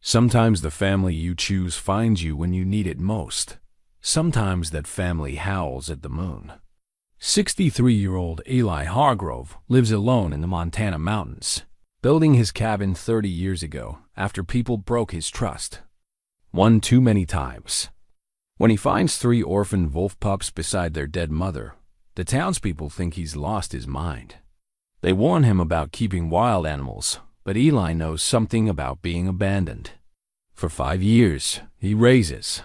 Sometimes the family you choose finds you when you need it most. Sometimes that family howls at the moon. 63-year-old Eli Hargrove lives alone in the Montana mountains, building his cabin 30 years ago after people broke his trust. One too many times. When he finds 3 orphaned wolf pups beside their dead mother, the townspeople think he's lost his mind. They warn him about keeping wild animals, but Eli knows something about being abandoned. For 5 years, he raises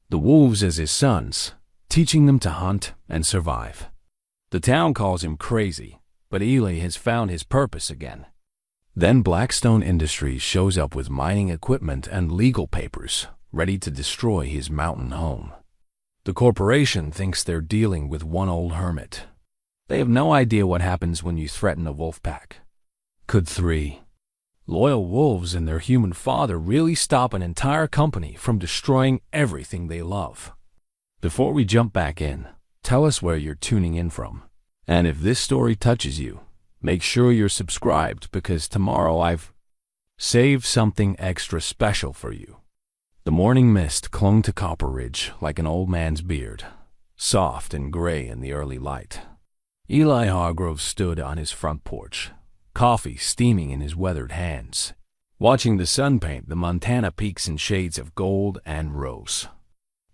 the wolves as his sons, teaching them to hunt and survive. The town calls him crazy, but Eli has found his purpose again. Then Blackstone Industries shows up with mining equipment and legal papers, ready to destroy his mountain home. The corporation thinks they're dealing with one old hermit. They have no idea what happens when you threaten a wolf pack. Could 3 loyal wolves and their human father really stop an entire company from destroying everything they love? Before we jump back in, tell us where you're tuning in from. And if this story touches you, make sure you're subscribed because tomorrow I've saved something extra special for you. The morning mist clung to Copper Ridge like an old man's beard, soft and gray in the early light. Eli Hargrove stood on his front porch, coffee steaming in his weathered hands, watching the sun paint the Montana peaks in shades of gold and rose.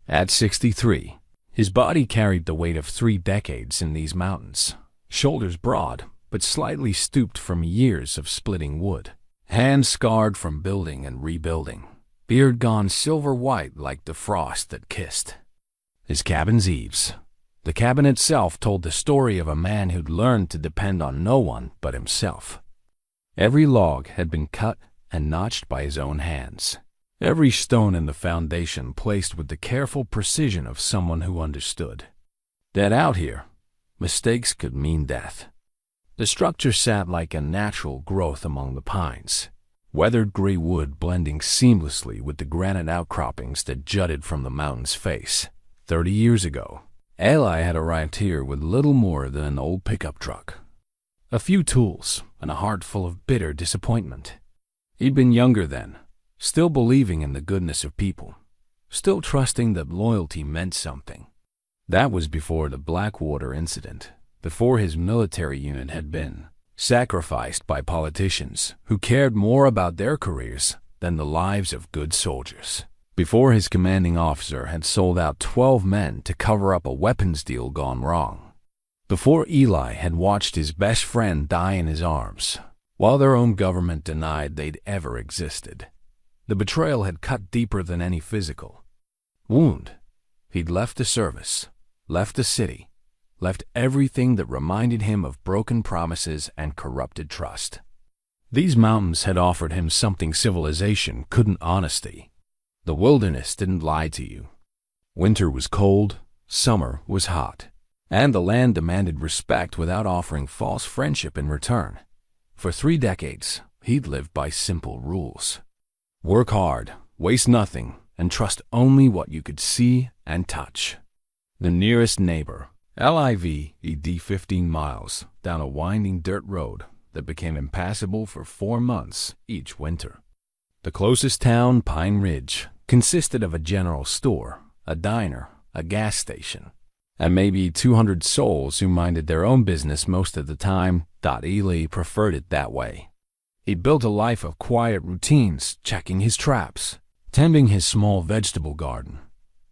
At 63, his body carried the weight of 3 decades in these mountains, shoulders broad but slightly stooped from years of splitting wood, hands scarred from building and rebuilding, beard gone silver white like the frost that kissed his cabin's eaves. The cabin itself told the story of a man who'd learned to depend on no one but himself. Every log had been cut and notched by his own hands, every stone in the foundation placed with the careful precision of someone who understood that out here, mistakes could mean death. The structure sat like a natural growth among the pines, weathered gray wood blending seamlessly with the granite outcroppings that jutted from the mountain's face. 30 years ago, Eli had arrived here with little more than an old pickup truck, a few tools, and a heart full of bitter disappointment. He'd been younger then, still believing in the goodness of people, still trusting that loyalty meant something. That was before the Blackwater incident, before his military unit had been sacrificed by politicians who cared more about their careers than the lives of good soldiers. Before his commanding officer had sold out 12 men to cover up a weapons deal gone wrong. Before Eli had watched his best friend die in his arms, while their own government denied they'd ever existed. The betrayal had cut deeper than any physical wound. He'd left the service, left the city, left everything that reminded him of broken promises and corrupted trust. These mountains had offered him something civilization couldn't: honesty. The wilderness didn't lie to you. Winter was cold, summer was hot, and the land demanded respect without offering false friendship in return. For 3 decades, he'd lived by simple rules. Work hard, waste nothing, and trust only what you could see and touch. The nearest neighbor, LIVED 15 miles down a winding dirt road that became impassable for 4 months each winter. The closest town, Pine Ridge, consisted of a general store, a diner, a gas station, and maybe 200 souls who minded their own business most of the time. Eli preferred it that way. He built a life of quiet routines, checking his traps, tending his small vegetable garden,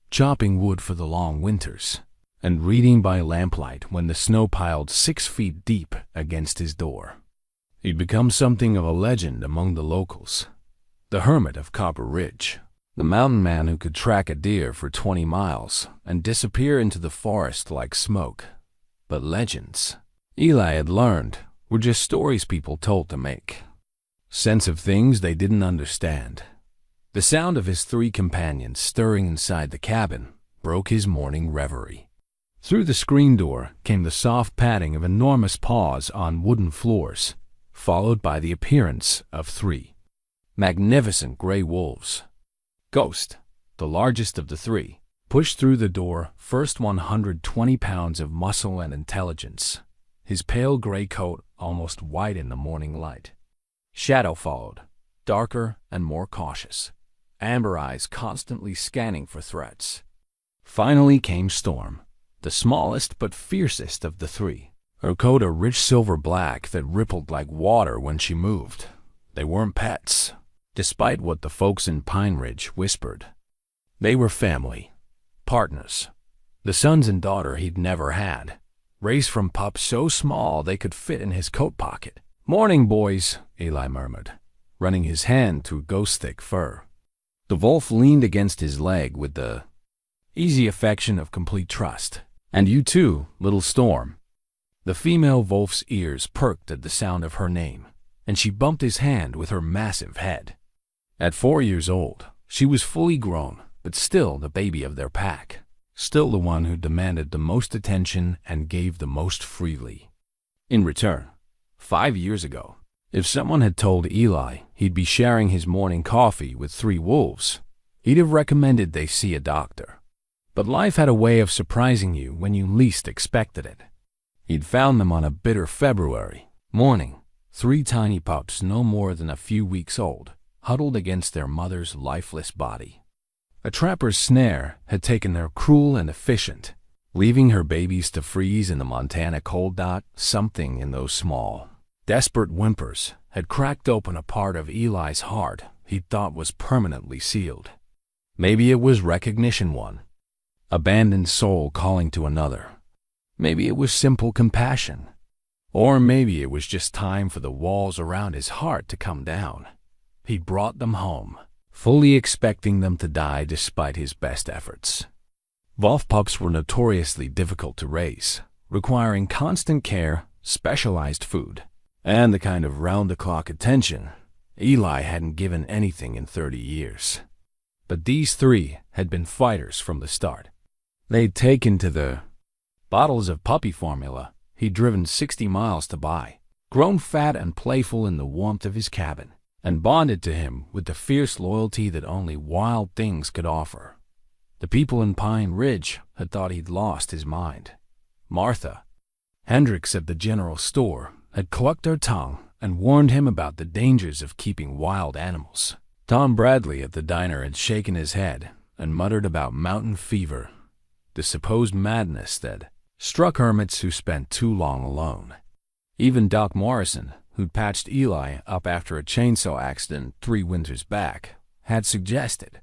chopping wood for the long winters, and reading by lamplight when the snow piled 6 feet deep against his door. He'd become something of a legend among the locals. The hermit of Copper Ridge, the mountain man who could track a deer for 20 miles and disappear into the forest like smoke. But legends, Eli had learned, were just stories people told to make sense of things they didn't understand. The sound of his 3 companions stirring inside the cabin broke his morning reverie. Through the screen door came the soft padding of enormous paws on wooden floors, followed by the appearance of 3 magnificent gray wolves. Ghost, the largest of the 3, pushed through the door, first 120 pounds of muscle and intelligence, his pale gray coat almost white in the morning light. Shadow followed, darker and more cautious, amber eyes constantly scanning for threats. Finally came Storm, the smallest but fiercest of the three. Her coat a rich silver black that rippled like water when she moved. They weren't pets, despite what the folks in Pine Ridge whispered. They were family, partners, the sons and daughter he'd never had, raised from pups so small they could fit in his coat pocket. "Morning, boys," Eli murmured, running his hand through ghost-thick fur. The wolf leaned against his leg with the easy affection of complete trust. "And you too, little Storm." The female wolf's ears perked at the sound of her name, and she bumped his hand with her massive head. At 4 years old, she was fully grown, but still the baby of their pack, still the one who demanded the most attention and gave the most freely. In return, 5 years ago, if someone had told Eli he'd be sharing his morning coffee with 3 wolves, he'd have recommended they see a doctor. But life had a way of surprising you when you least expected it. He'd found them on a bitter February morning, 3 tiny pups no more than a few weeks old, huddled against their mother's lifeless body. A trapper's snare had taken their cruel and efficient, leaving her babies to freeze in the Montana cold. Something in those small, desperate whimpers had cracked open a part of Eli's heart he thought was permanently sealed. Maybe it was recognition one, abandoned soul calling to another. Maybe it was simple compassion. Or maybe it was just time for the walls around his heart to come down. He brought them home, fully expecting them to die despite his best efforts. Wolf pups were notoriously difficult to raise, requiring constant care, specialized food, and the kind of round-the-clock attention Eli hadn't given anything in 30 years. But these 3 had been fighters from the start. They'd taken to the bottles of puppy formula he'd driven 60 miles to buy, grown fat and playful in the warmth of his cabin, and bonded to him with the fierce loyalty that only wild things could offer. The people in Pine Ridge had thought he'd lost his mind. Martha, Hendricks at the general store, had clucked her tongue and warned him about the dangers of keeping wild animals. Tom Bradley at the diner had shaken his head and muttered about mountain fever, the supposed madness that struck hermits who spent too long alone. Even Doc Morrison, who'd patched Eli up after a chainsaw accident 3 winters back, had suggested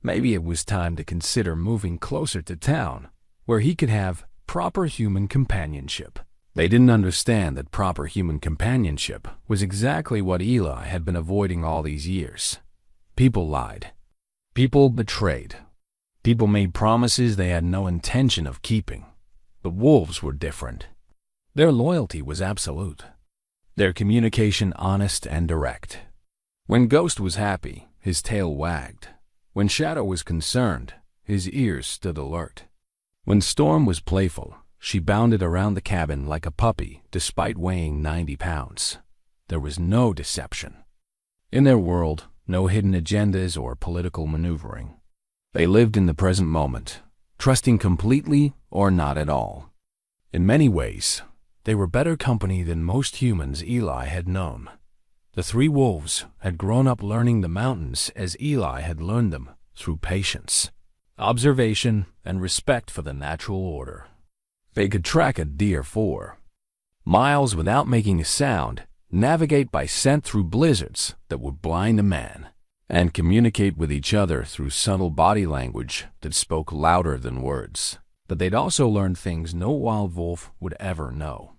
maybe it was time to consider moving closer to town, where he could have proper human companionship. They didn't understand that proper human companionship was exactly what Eli had been avoiding all these years. People lied. People betrayed. People made promises they had no intention of keeping. But wolves were different. Their loyalty was absolute. Their communication honest and direct. When Ghost was happy, his tail wagged. When Shadow was concerned, his ears stood alert. When Storm was playful, she bounded around the cabin like a puppy despite weighing 90 pounds. There was no deception. In their world, no hidden agendas or political maneuvering. They lived in the present moment, trusting completely or not at all. In many ways, they were better company than most humans Eli had known. The 3 wolves had grown up learning the mountains as Eli had learned them through patience, observation, and respect for the natural order. They could track a deer 4 miles without making a sound, navigate by scent through blizzards that would blind a man, and communicate with each other through subtle body language that spoke louder than words. But they'd also learned things no wild wolf would ever know.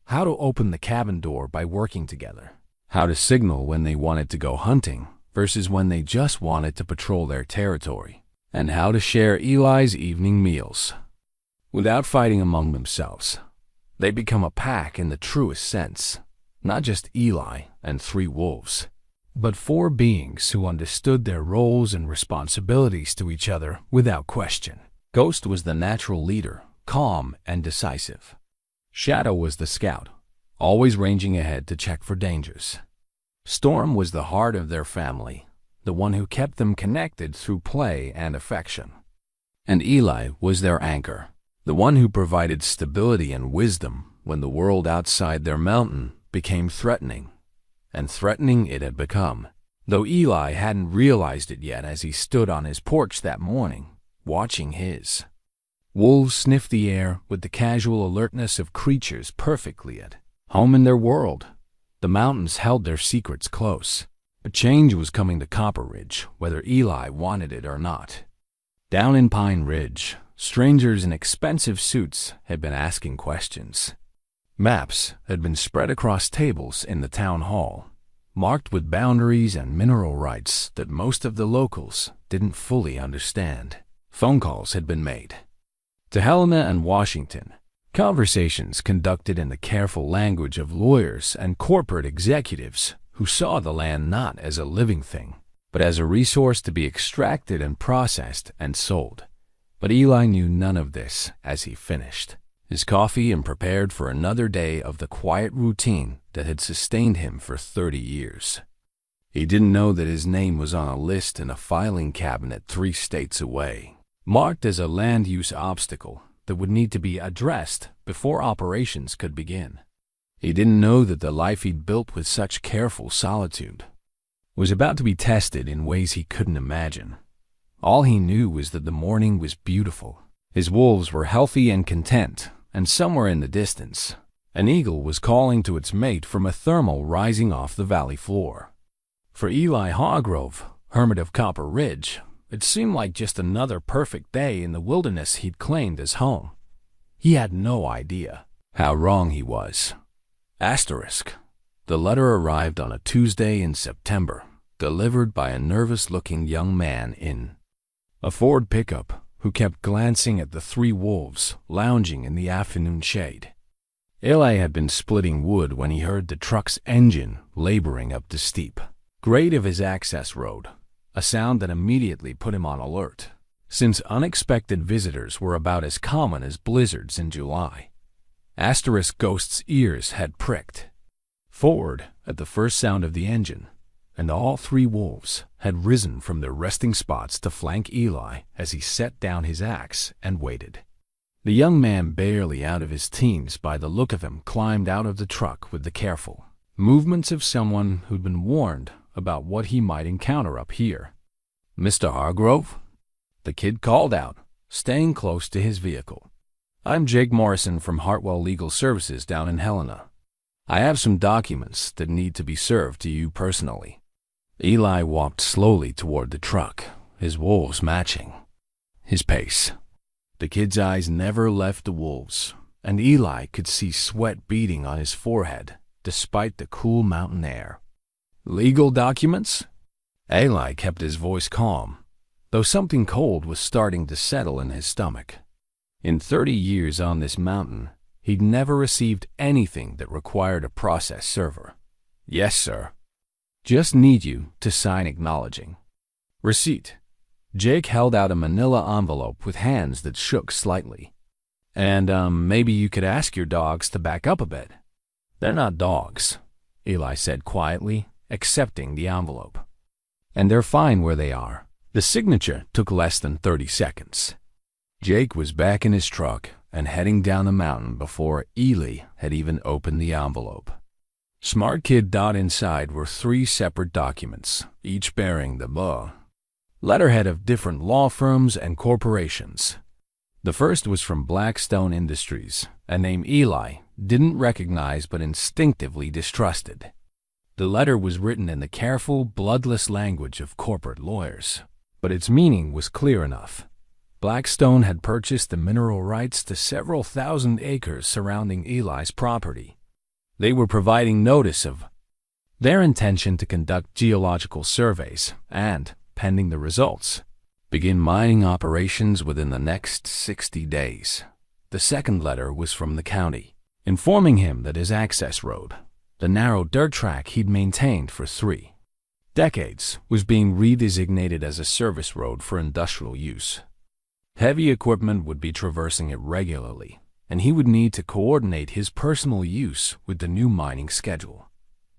How to open the cabin door by working together. How to signal when they wanted to go hunting versus when they just wanted to patrol their territory. And how to share Eli's evening meals. Without fighting among themselves, they become a pack in the truest sense. Not just Eli and 3 wolves, but 4 beings who understood their roles and responsibilities to each other without question. Ghost was the natural leader, calm and decisive. Shadow was the scout, always ranging ahead to check for dangers. Storm was the heart of their family, the one who kept them connected through play and affection. And Eli was their anchor, the one who provided stability and wisdom when the world outside their mountain became threatening. And threatening it had become. though Eli hadn't realized it yet as he stood on his porch that morning, watching his wolves sniff the air with the casual alertness of creatures perfectly at home in their world. The mountains held their secrets close, but change was coming to Copper Ridge, whether Eli wanted it or not. Down in Pine Ridge, strangers in expensive suits had been asking questions. Maps had been spread across tables in the town hall, marked with boundaries and mineral rights that most of the locals didn't fully understand. Phone calls had been made to Helena and Washington, conversations conducted in the careful language of lawyers and corporate executives who saw the land not as a living thing, but as a resource to be extracted and processed and sold. But Eli knew none of this as he finished his coffee and prepared for another day of the quiet routine that had sustained him for 30 years. He didn't know that his name was on a list in a filing cabinet 3 states away, marked as a land use obstacle that would need to be addressed before operations could begin. He didn't know that the life he'd built with such careful solitude was about to be tested in ways he couldn't imagine. All he knew was that the morning was beautiful. His wolves were healthy and content, and somewhere in the distance, an eagle was calling to its mate from a thermal rising off the valley floor. For Eli Hargrove, hermit of Copper Ridge, it seemed like just another perfect day in the wilderness he'd claimed as home. He had no idea how wrong he was. Asterisk. The letter arrived on a Tuesday in September, delivered by a nervous-looking young man in a Ford pickup who kept glancing at the 3 wolves lounging in the afternoon shade. Eli had been splitting wood when he heard the truck's engine laboring up the steep grade of his access road, a sound that immediately put him on alert, since unexpected visitors were about as common as blizzards in July. Asterisk Ghost's ears had pricked forward at the first sound of the engine, and all 3 wolves had risen from their resting spots to flank Eli as he set down his axe and waited. The young man, barely out of his teens by the look of him, climbed out of the truck with the careful movements of someone who'd been warned about what he might encounter up here. "Mr. Hargrove?" the kid called out, staying close to his vehicle. "I'm Jake Morrison from Hartwell Legal Services down in Helena. I have some documents that need to be served to you personally." Eli walked slowly toward the truck, his wolves matching his pace. The kid's eyes never left the wolves, and Eli could see sweat beading on his forehead despite the cool mountain air. "Legal documents?" Eli kept his voice calm, though something cold was starting to settle in his stomach. In 30 years on this mountain, he'd never received anything that required a process server. "Yes, sir. Just need you to sign acknowledging receipt." Jake held out a manila envelope with hands that shook slightly. "And, maybe you could ask your dogs to back up a bit." "They're not dogs," Eli said quietly, accepting the envelope. "And they're fine where they are." The signature took less than 30 seconds. Jake was back in his truck and heading down the mountain before Eli had even opened the envelope. Smart Kid. Inside were 3 separate documents, each bearing the letterhead of different law firms and corporations. The first was from Blackstone Industries, a name Eli didn't recognize but instinctively distrusted. The letter was written in the careful, bloodless language of corporate lawyers, but its meaning was clear enough. Blackstone had purchased the mineral rights to several thousand acres surrounding Eli's property. They were providing notice of their intention to conduct geological surveys and, pending the results, begin mining operations within the next 60 days. The second letter was from the county, informing him that his access road, the narrow dirt track he'd maintained for 3 decades, was being redesignated as a service road for industrial use. Heavy equipment would be traversing it regularly, and he would need to coordinate his personal use with the new mining schedule.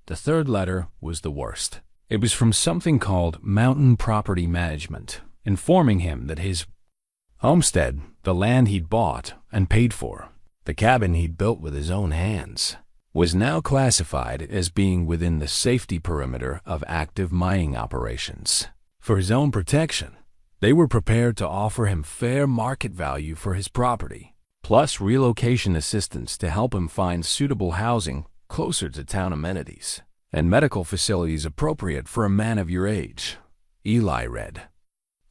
The third letter was the worst. It was from something called Mountain Property Management, informing him that his homestead, the land he'd bought and paid for, the cabin he'd built with his own hands, was now classified as being within the safety perimeter of active mining operations. For his own protection, they were prepared to offer him fair market value for his property, plus relocation assistance to help him find suitable housing closer to town amenities, and medical facilities appropriate for a man of your age. Eli read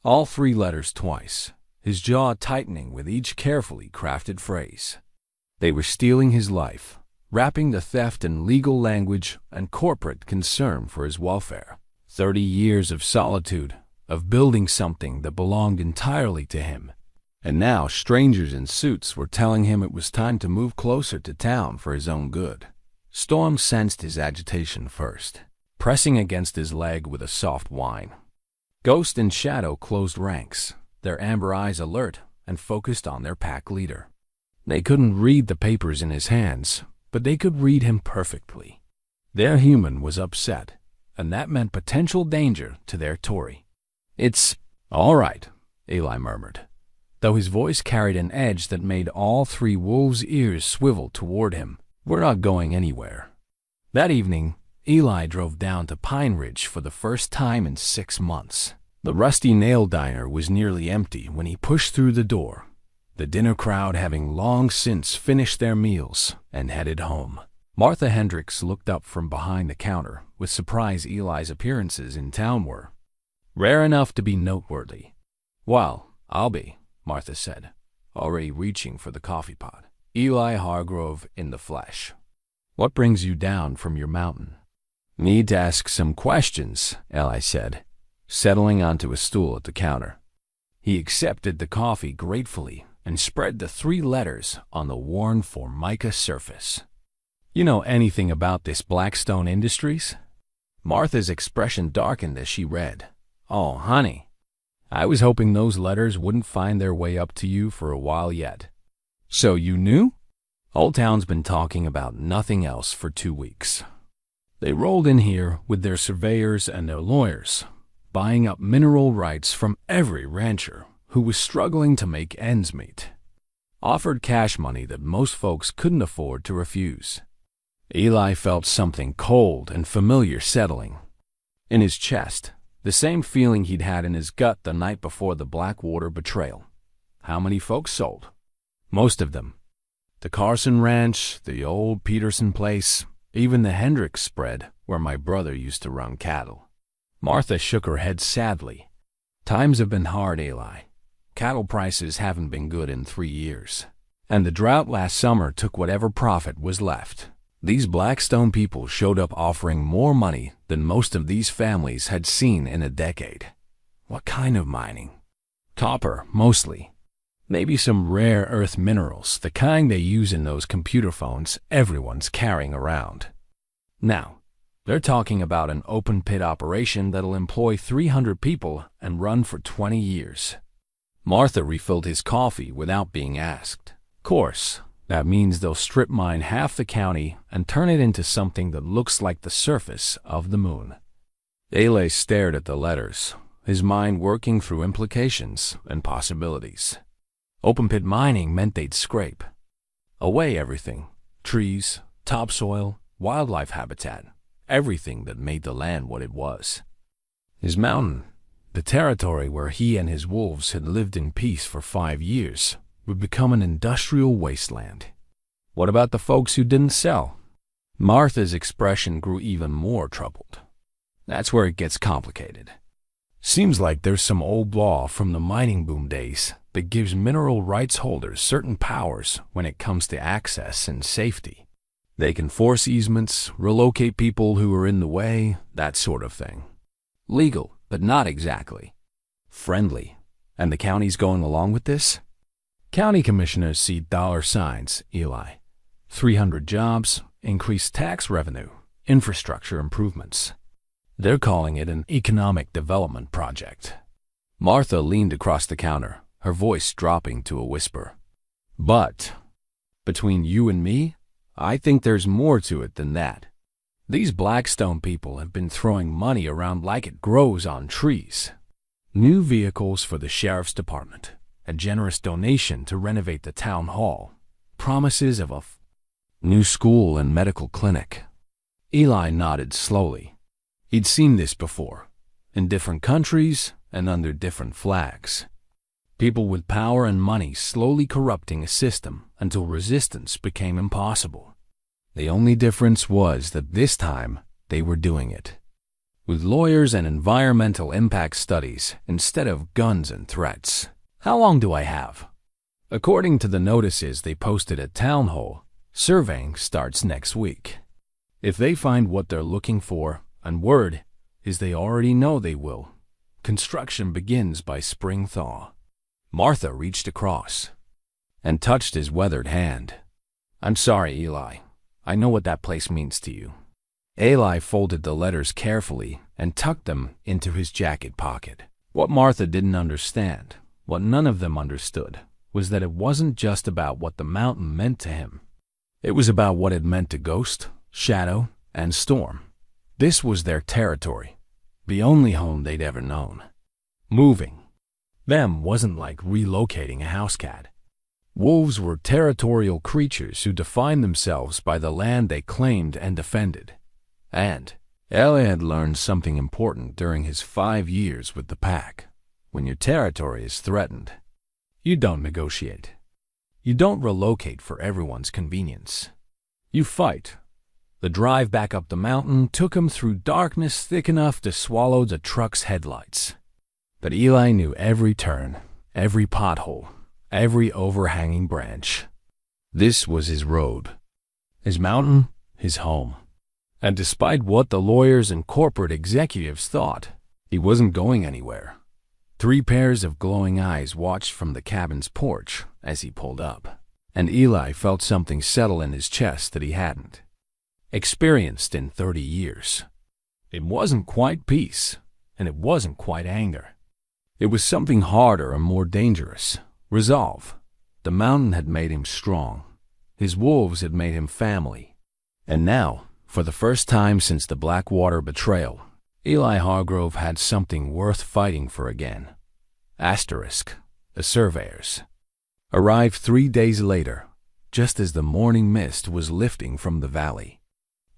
all 3 letters twice, his jaw tightening with each carefully crafted phrase. They were stealing his life, wrapping the theft in legal language and corporate concern for his welfare. 30 years of solitude, of building something that belonged entirely to him. And now strangers in suits were telling him it was time to move closer to town for his own good. Storm sensed his agitation first, pressing against his leg with a soft whine. Ghost and Shadow closed ranks, their amber eyes alert and focused on their pack leader. They couldn't read the papers in his hands, but they could read him perfectly. Their human was upset, and that meant potential danger to their Tory. "It's all right," Eli murmured, though his voice carried an edge that made all 3 wolves' ears swivel toward him. "We're not going anywhere." That evening, Eli drove down to Pine Ridge for the first time in 6 months. The Rusty Nail Diner was nearly empty when he pushed through the door, the dinner crowd having long since finished their meals and headed home. Martha Hendricks looked up from behind the counter with surprise. Eli's appearances in town were rare enough to be noteworthy. "Well, I'll be," Martha said, already reaching for the coffee pot. Eli Hargrove in the flesh. "What brings you down from your mountain?" "Need to ask some questions," Eli said, settling onto a stool at the counter. He accepted the coffee gratefully and spread the 3 letters on the worn formica surface. "You know anything about this Blackstone Industries?" Martha's expression darkened as she read. "Oh, honey, I was hoping those letters wouldn't find their way up to you for a while yet." "So you knew?" "Old Town's been talking about nothing else for 2 weeks. They rolled in here with their surveyors and their lawyers, buying up mineral rights from every rancher who was struggling to make ends meet. Offered cash money that most folks couldn't afford to refuse." Eli felt something cold and familiar settling in his chest, the same feeling he'd had in his gut the night before the Blackwater betrayal. How many folks sold? Most of them. The Carson Ranch, the old Peterson place, even the Hendricks spread where my brother used to run cattle. Martha shook her head sadly. "Times have been hard, Eli. Cattle prices haven't been good in 3 years. And the drought last summer took whatever profit was left. These Blackstone people showed up offering more money than most of these families had seen in a decade." "What kind of mining?" "Copper, mostly. Maybe some rare earth minerals, the kind they use in those computer phones everyone's carrying around. Now, they're talking about an open-pit operation that'll employ 300 people and run for 20 years. Martha refilled his coffee without being asked. "Course, that means they'll strip mine half the county and turn it into something that looks like the surface of the moon." Eli stared at the letters, his mind working through implications and possibilities. Open-pit mining meant they'd scrape away everything: trees, topsoil, wildlife habitat, everything that made the land what it was. His mountain, the territory where he and his wolves had lived in peace for 5 years, would become an industrial wasteland. What about the folks who didn't sell? Martha's expression grew even more troubled. "That's where it gets complicated. Seems like there's some old law from the mining boom days that gives mineral rights holders certain powers when it comes to access and safety. They can force easements, relocate people who are in the way, that sort of thing. Legal, but not exactly friendly. And the county's going along with this?" "County commissioners see dollar signs, Eli. 300 jobs, increased tax revenue, infrastructure improvements. They're calling it an economic development project." Martha leaned across the counter, her voice dropping to a whisper. "But, between you and me, I think there's more to it than that. These Blackstone people have been throwing money around like it grows on trees. New vehicles for the sheriff's department, a generous donation to renovate the town hall, promises of New school and medical clinic. Eli nodded slowly. He'd seen this before, in different countries and under different flags. People with power and money slowly corrupting a system until resistance became impossible. The only difference was that this time they were doing it with lawyers and environmental impact studies instead of guns and threats. How long do I have? According to the notices they posted at Town Hall, surveying starts next week. If they find what they're looking for, and word is they already know they will, construction begins by spring thaw. Martha reached across and touched his weathered hand. I'm sorry, Eli. I know what that place means to you. Eli folded the letters carefully and tucked them into his jacket pocket. What Martha didn't understand, what none of them understood, was that it wasn't just about what the mountain meant to him. It was about what it meant to Ghost, Shadow, and Storm. This was their territory, the only home they'd ever known. Moving them wasn't like relocating a house cat. Wolves were territorial creatures who defined themselves by the land they claimed and defended. And Eli had learned something important during his 5 years with the pack. When your territory is threatened, you don't negotiate. You don't relocate for everyone's convenience. You fight. The drive back up the mountain took him through darkness thick enough to swallow the truck's headlights. But Eli knew every turn, every pothole, every overhanging branch. This was his road, his mountain, his home. And despite what the lawyers and corporate executives thought, he wasn't going anywhere. 3 pairs of glowing eyes watched from the cabin's porch as he pulled up, and Eli felt something settle in his chest that he hadn't experienced in 30 years. It wasn't quite peace, and it wasn't quite anger. It was something harder and more dangerous. Resolve. The mountain had made him strong. His wolves had made him family. And now, for the first time since the Blackwater betrayal, Eli Hargrove had something worth fighting for again. Asterisk. The surveyors arrived 3 days later, just as the morning mist was lifting from the valley.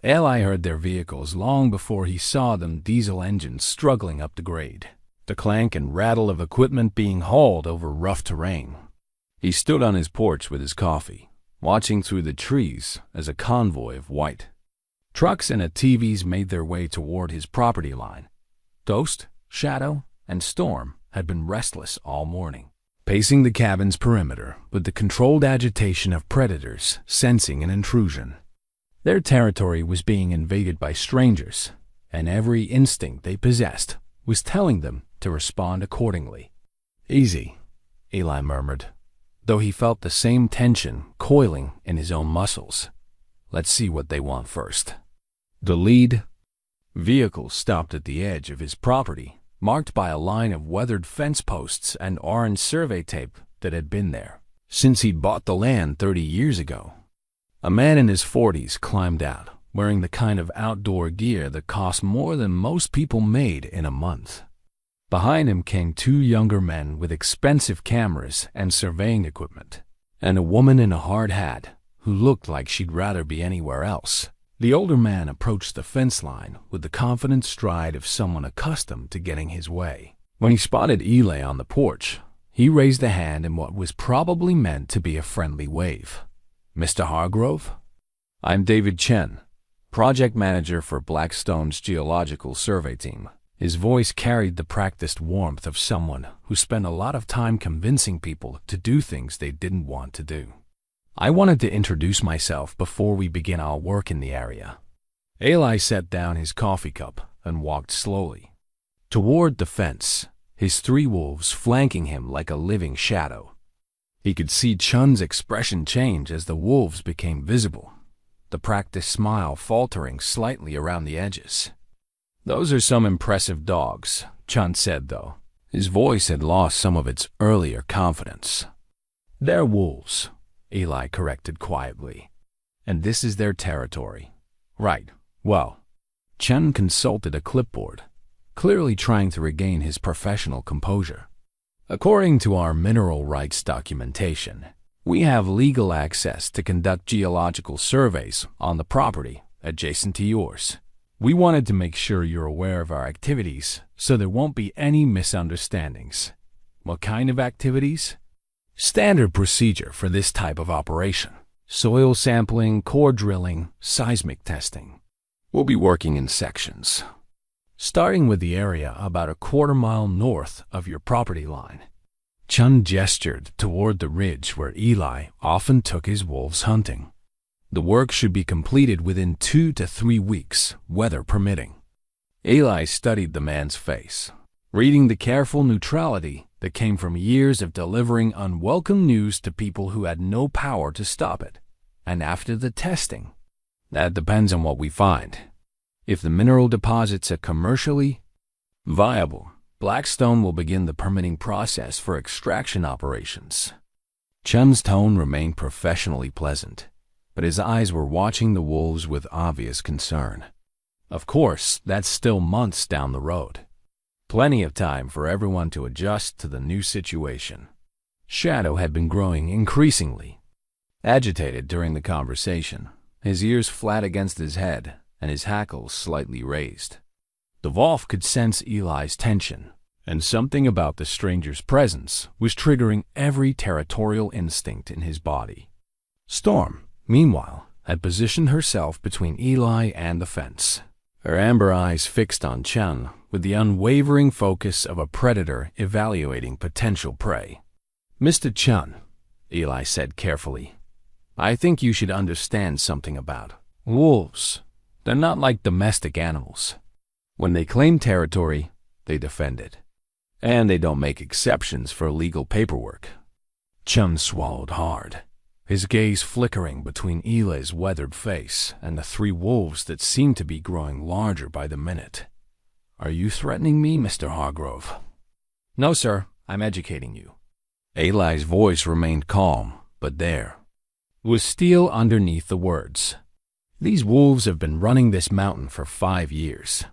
Eli heard their vehicles long before he saw them, diesel engines struggling up the grade, the clank and rattle of equipment being hauled over rough terrain. He stood on his porch with his coffee, watching through the trees as a convoy of white trucks and ATVs made their way toward his property line. Ghost, Shadow, and Storm had been restless all morning, pacing the cabin's perimeter with the controlled agitation of predators sensing an intrusion. Their territory was being invaded by strangers, and every instinct they possessed was telling them to respond accordingly. Easy, Eli murmured, though he felt the same tension coiling in his own muscles. Let's see what they want first. The lead vehicle stopped at the edge of his property, marked by a line of weathered fence posts and orange survey tape that had been there since he'd bought the land 30 years ago. A man in his 40s climbed out, wearing the kind of outdoor gear that cost more than most people made in a month. Behind him came 2 younger men with expensive cameras and surveying equipment, and a woman in a hard hat who looked like she'd rather be anywhere else. The older man approached the fence line with the confident stride of someone accustomed to getting his way. When he spotted Eli on the porch, he raised a hand in what was probably meant to be a friendly wave. Mr. Hargrove? I'm David Chen, project manager for Blackstone's geological survey team. His voice carried the practiced warmth of someone who spent a lot of time convincing people to do things they didn't want to do. I wanted to introduce myself before we begin our work in the area. Eli set down his coffee cup and walked slowly toward the fence, his 3 wolves flanking him like a living shadow. He could see Chun's expression change as the wolves became visible, the practiced smile faltering slightly around the edges. Those are some impressive dogs, Chun said, though. His voice had lost some of its earlier confidence. They're wolves, Eli corrected quietly. And this is their territory. Right. Well, Chen consulted a clipboard, clearly trying to regain his professional composure. According to our mineral rights documentation, We have legal access to conduct geological surveys on the property adjacent to yours. We wanted to make sure you're aware of our activities so there won't be any misunderstandings. What kind of activities? Standard procedure for this type of operation. Soil sampling, core drilling, seismic testing. We'll be working in sections, starting with the area about a quarter-mile north of your property line. Chun gestured toward the ridge where Eli often took his wolves hunting. The work should be completed within 2 to 3 weeks, weather permitting. Eli studied the man's face, reading the careful neutrality that came from years of delivering unwelcome news to people who had no power to stop it. And after the testing, that depends on what we find. If the mineral deposits are commercially viable, Blackstone will begin the permitting process for extraction operations. Chun's tone remained professionally pleasant, but his eyes were watching the wolves with obvious concern. Of course, that's still months down the road. Plenty of time for everyone to adjust to the new situation. Shadow had been growing increasingly agitated during the conversation, his ears flat against his head and his hackles slightly raised. The Wolf could sense Eli's tension, and something about the stranger's presence was triggering every territorial instinct in his body. Storm, meanwhile, had positioned herself between Eli and the fence, her amber eyes fixed on Chun with the unwavering focus of a predator evaluating potential prey. "Mr. Chun," Eli said carefully, "I think you should understand something about wolves. They're not like domestic animals. When they claim territory, they defend it. And they don't make exceptions for legal paperwork." Chun swallowed hard, his gaze flickering between Eli's weathered face and the 3 wolves that seemed to be growing larger by the minute. "Are you threatening me, Mr. Hargrove?" "No, sir. I'm educating you." Eli's voice remained calm, but there was steel underneath the words. "These wolves have been running this mountain for 5 years.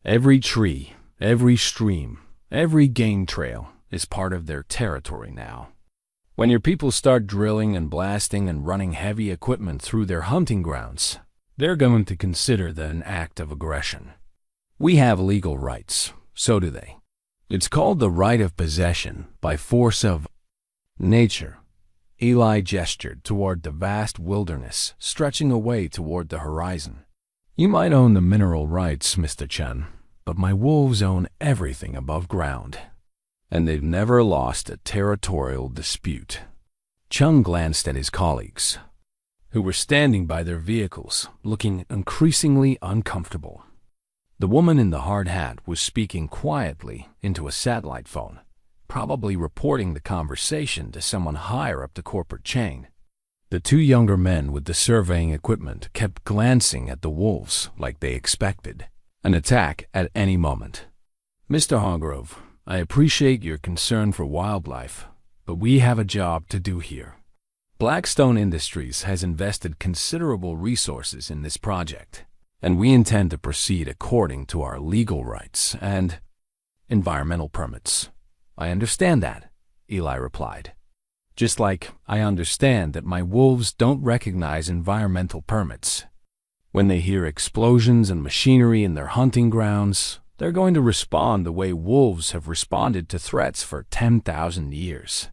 Every tree, every stream, every game trail is part of their territory now. When your people start drilling and blasting and running heavy equipment through their hunting grounds, they're going to consider that an act of aggression. We have legal rights, so do they. It's called the right of possession by force of nature." Eli gestured toward the vast wilderness stretching away toward the horizon. "You might own the mineral rights, Mr. Chun, but my wolves own everything above ground, and they've never lost a territorial dispute." Chun glanced at his colleagues, who were standing by their vehicles, looking increasingly uncomfortable. The woman in the hard hat was speaking quietly into a satellite phone, probably reporting the conversation to someone higher up the corporate chain. The 2 younger men with the surveying equipment kept glancing at the wolves like they expected an attack at any moment. "Mr. Hargrove, I appreciate your concern for wildlife, but we have a job to do here. Blackstone Industries has invested considerable resources in this project, and we intend to proceed according to our legal rights and environmental permits." "I understand that," Eli replied. "Just like I understand that my wolves don't recognize environmental permits. When they hear explosions and machinery in their hunting grounds, they're going to respond the way wolves have responded to threats for 10,000 years."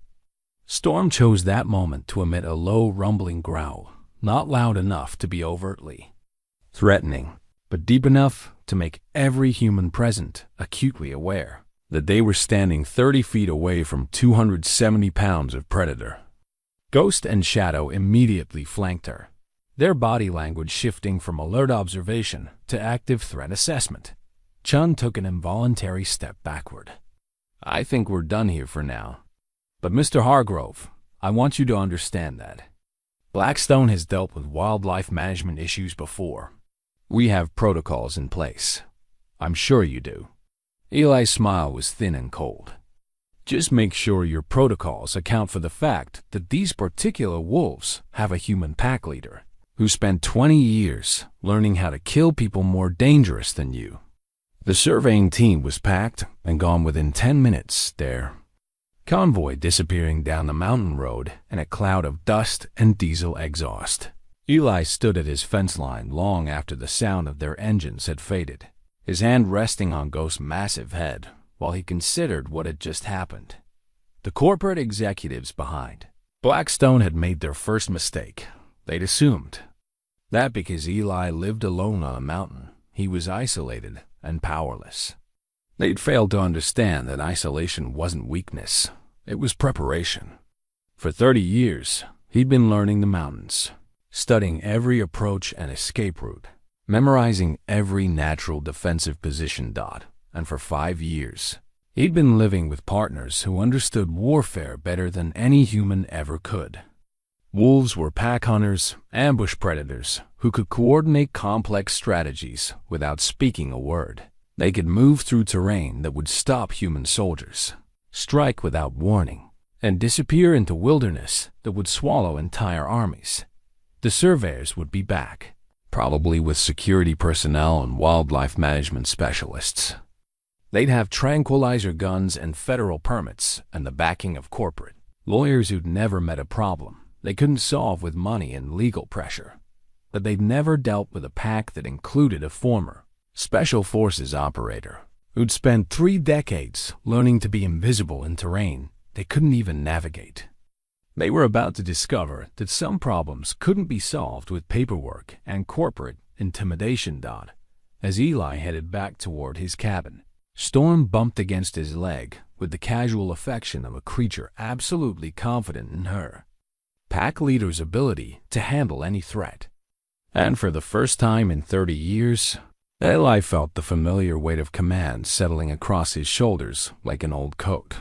Storm chose that moment to emit a low rumbling growl, not loud enough to be overtly threatening, but deep enough to make every human present acutely aware that they were standing 30 feet away from 270 pounds of predator. Ghost and Shadow immediately flanked her, their body language shifting from alert observation to active threat assessment. Chun took an involuntary step backward. "I think we're done here for now. But Mr. Hargrove, I want you to understand that Blackstone has dealt with wildlife management issues before. We have protocols in place. I'm sure you do." Eli's smile was thin and cold. "Just make sure your protocols account for the fact that these particular wolves have a human pack leader who spent 20 years learning how to kill people more dangerous than you." The surveying team was packed and gone within 10 minutes there. convoy disappearing down the mountain road in a cloud of dust and diesel exhaust. Eli stood at his fence line long after the sound of their engines had faded, his hand resting on Ghost's massive head while he considered what had just happened. The corporate executives behind Blackstone had made their first mistake. They'd assumed that because Eli lived alone on a mountain, he was isolated and powerless. They'd failed to understand that isolation wasn't weakness, it was preparation. For 30 years, he'd been learning the mountains, studying every approach and escape route, memorizing every natural defensive position. And for 5 years, he'd been living with partners who understood warfare better than any human ever could. Wolves were pack hunters, ambush predators, who could coordinate complex strategies without speaking a word. They could move through terrain that would stop human soldiers, strike without warning, and disappear into wilderness that would swallow entire armies. The surveyors would be back, probably with security personnel and wildlife management specialists. They'd have tranquilizer guns and federal permits and the backing of corporate lawyers who'd never met a problem they couldn't solve with money and legal pressure. But they'd never dealt with a pack that included a former Special Forces operator who'd spent 3 decades learning to be invisible in terrain they couldn't even navigate. They were about to discover that some problems couldn't be solved with paperwork and corporate intimidation. As Eli headed back toward his cabin, Storm bumped against his leg with the casual affection of a creature absolutely confident in her pack leader's ability to handle any threat. And for the first time in 30 years, Eli felt the familiar weight of command settling across his shoulders like an old coat.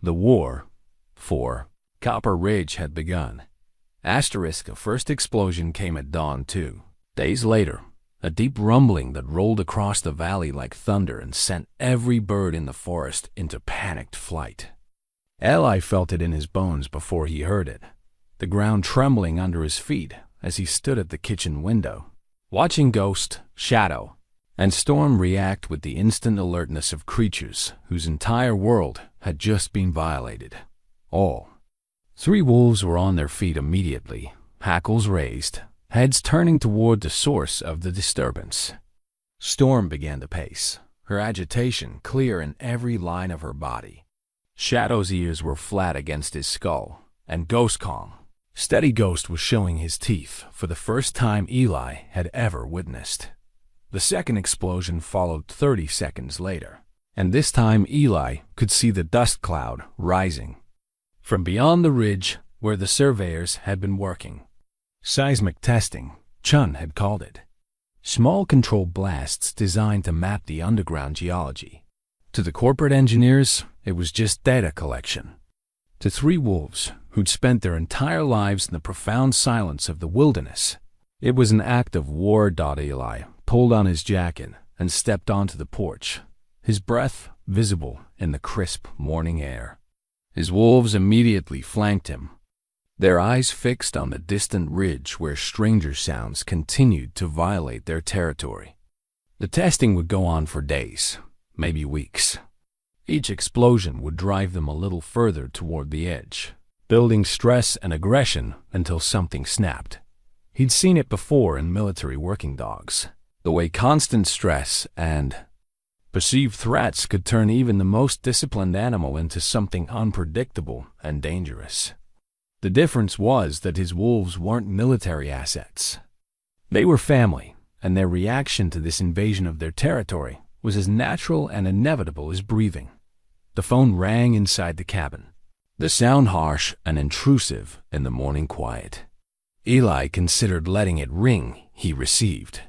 The war for Copper Ridge had begun. A first explosion came at dawn 2 days later, a deep rumbling that rolled across the valley like thunder and sent every bird in the forest into panicked flight. Eli felt it in his bones before he heard it, the ground trembling under his feet as he stood at the kitchen window, watching Ghost, Shadow, and Storm react with the instant alertness of creatures whose entire world had just been violated. All 3 wolves were on their feet immediately, hackles raised, heads turning toward the source of the disturbance. Storm began to pace, her agitation clear in every line of her body. Shadow's ears were flat against his skull, and Ghost calm. Steady Ghost was showing his teeth for the first time Eli had ever witnessed. The second explosion followed 30 seconds later, and this time Eli could see the dust cloud rising from beyond the ridge where the surveyors had been working. Seismic testing, Chun had called it. Small controlled blasts designed to map the underground geology. To the corporate engineers, it was just data collection. To 3 wolves who'd spent their entire lives in the profound silence of the wilderness, it was an act of war. Eli pulled on his jacket and stepped onto the porch, his breath visible in the crisp morning air. His wolves immediately flanked him, their eyes fixed on the distant ridge where stranger sounds continued to violate their territory. The testing would go on for days, maybe weeks. Each explosion would drive them a little further toward the edge, building stress and aggression until something snapped. He'd seen it before in military working dogs, the way constant stress and perceived threats could turn even the most disciplined animal into something unpredictable and dangerous. The difference was that his wolves weren't military assets. They were family, and their reaction to this invasion of their territory was as natural and inevitable as breathing. The phone rang inside the cabin, the sound harsh and intrusive in the morning quiet. Eli considered letting it ring. He received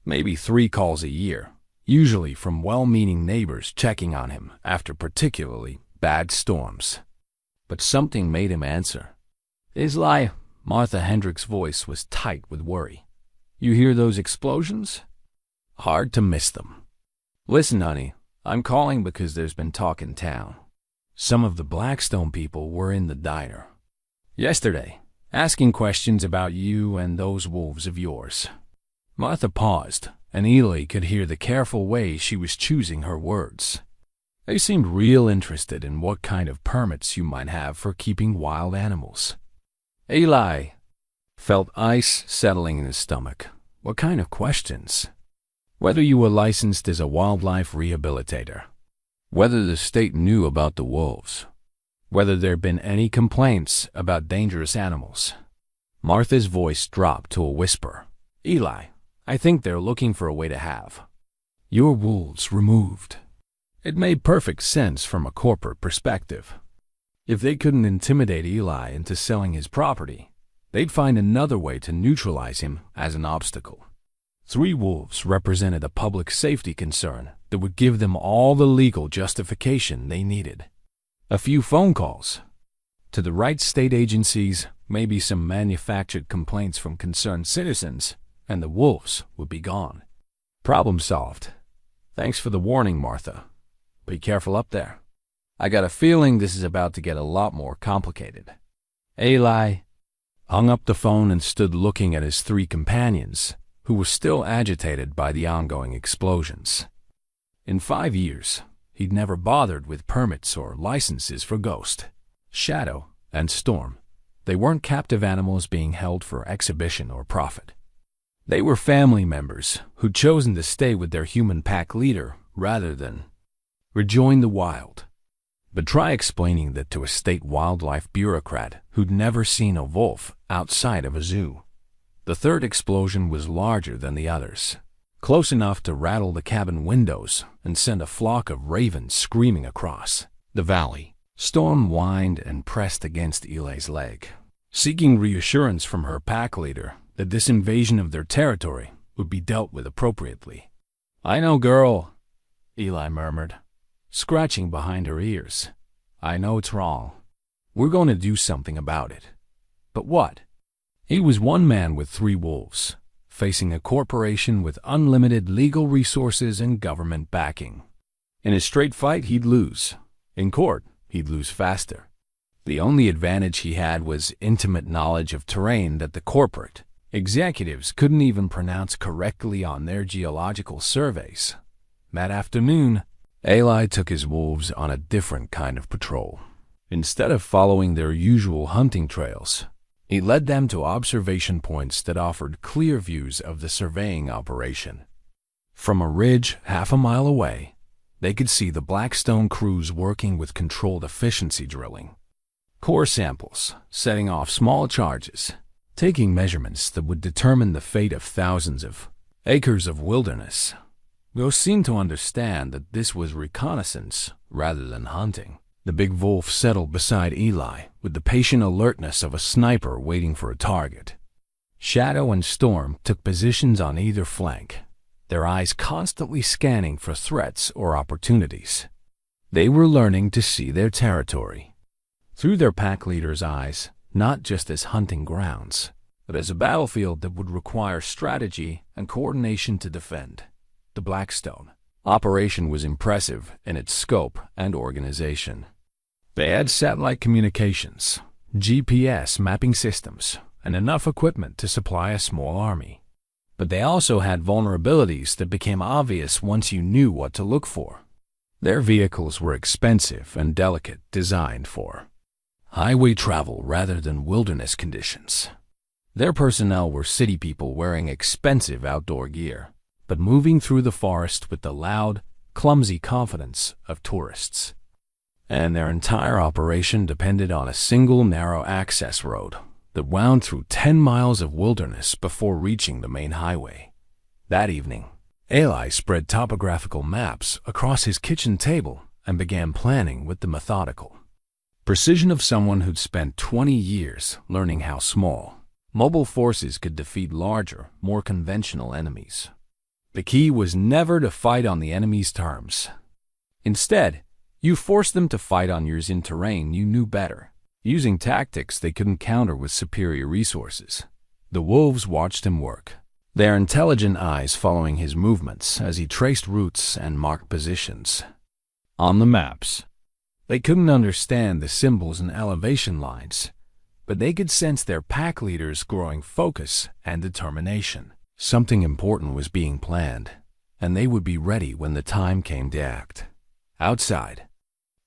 maybe 3 calls a year, usually from well-meaning neighbors checking on him after particularly bad storms. But something made him answer. "Eli," Martha Hendrick's voice was tight with worry. "You hear those explosions?" "Hard to miss them." "Listen, honey, I'm calling because there's been talk in town. Some of the Blackstone people were in the diner yesterday, asking questions about you and those wolves of yours." Martha paused, and Eli could hear the careful way she was choosing her words. They seemed real interested in what kind of permits you might have for keeping wild animals. Eli felt ice settling in his stomach. What kind of questions? Whether you were licensed as a wildlife rehabilitator, whether the state knew about the wolves, whether there'd been any complaints about dangerous animals. Martha's voice dropped to a whisper. Eli, I think they're looking for a way to have your wolves removed. It made perfect sense from a corporate perspective. If they couldn't intimidate Eli into selling his property, they'd find another way to neutralize him as an obstacle. 3 wolves represented a public safety concern that would give them all the legal justification they needed. A few phone calls to the right state agencies, maybe some manufactured complaints from concerned citizens, and the wolves would be gone. Problem solved. Thanks for the warning, Martha. Be careful up there. I got a feeling this is about to get a lot more complicated. Eli hung up the phone and stood looking at his 3 companions, who were still agitated by the ongoing explosions. In 5 years, he'd never bothered with permits or licenses for Ghost, Shadow, and Storm. They weren't captive animals being held for exhibition or profit. They were family members who'd chosen to stay with their human pack leader rather than rejoin the wild. But try explaining that to a state wildlife bureaucrat who'd never seen a wolf outside of a zoo. The 3rd explosion was larger than the others, close enough to rattle the cabin windows and send a flock of ravens screaming across the valley. Storm whined and pressed against Eli's leg, seeking reassurance from her pack leader that this invasion of their territory would be dealt with appropriately. I know, girl, Eli murmured, scratching behind her ears. I know it's wrong. We're going to do something about it. But what? He was one man with 3 wolves, facing a corporation with unlimited legal resources and government backing. In a straight fight, he'd lose. In court, he'd lose faster. The only advantage he had was intimate knowledge of terrain that the corporate executives couldn't even pronounce correctly on their geological surveys. That afternoon, Eli took his wolves on a different kind of patrol. Instead of following their usual hunting trails, he led them to observation points that offered clear views of the surveying operation. From a ridge half a mile away, they could see the Blackstone crews working with controlled efficiency drilling. Core samples, setting off small charges, taking measurements that would determine the fate of thousands of acres of wilderness. Ghost seemed to understand that this was reconnaissance rather than hunting. The big wolf settled beside Eli with the patient alertness of a sniper waiting for a target. Shadow and Storm took positions on either flank, their eyes constantly scanning for threats or opportunities. They were learning to see their territory through their pack leader's eyes, not just as hunting grounds, but as a battlefield that would require strategy and coordination to defend. The Blackstone operation was impressive in its scope and organization. They had satellite communications, GPS mapping systems, and enough equipment to supply a small army. But they also had vulnerabilities that became obvious once you knew what to look for. Their vehicles were expensive and delicate, designed for highway travel rather than wilderness conditions. Their personnel were city people wearing expensive outdoor gear, but moving through the forest with the loud, clumsy confidence of tourists. And their entire operation depended on a single narrow access road that wound through 10 miles of wilderness before reaching the main highway. That evening, Eli spread topographical maps across his kitchen table and began planning with the methodical precision of someone who'd spent 20 years learning how small, mobile forces could defeat larger, more conventional enemies. The key was never to fight on the enemy's terms. Instead, you forced them to fight on yours in terrain you knew better, using tactics they couldn't counter with superior resources. The wolves watched him work, their intelligent eyes following his movements as he traced routes and marked positions on the maps. They couldn't understand the symbols and elevation lines, but they could sense their pack leaders' growing focus and determination. Something important was being planned, and they would be ready when the time came to act. Outside,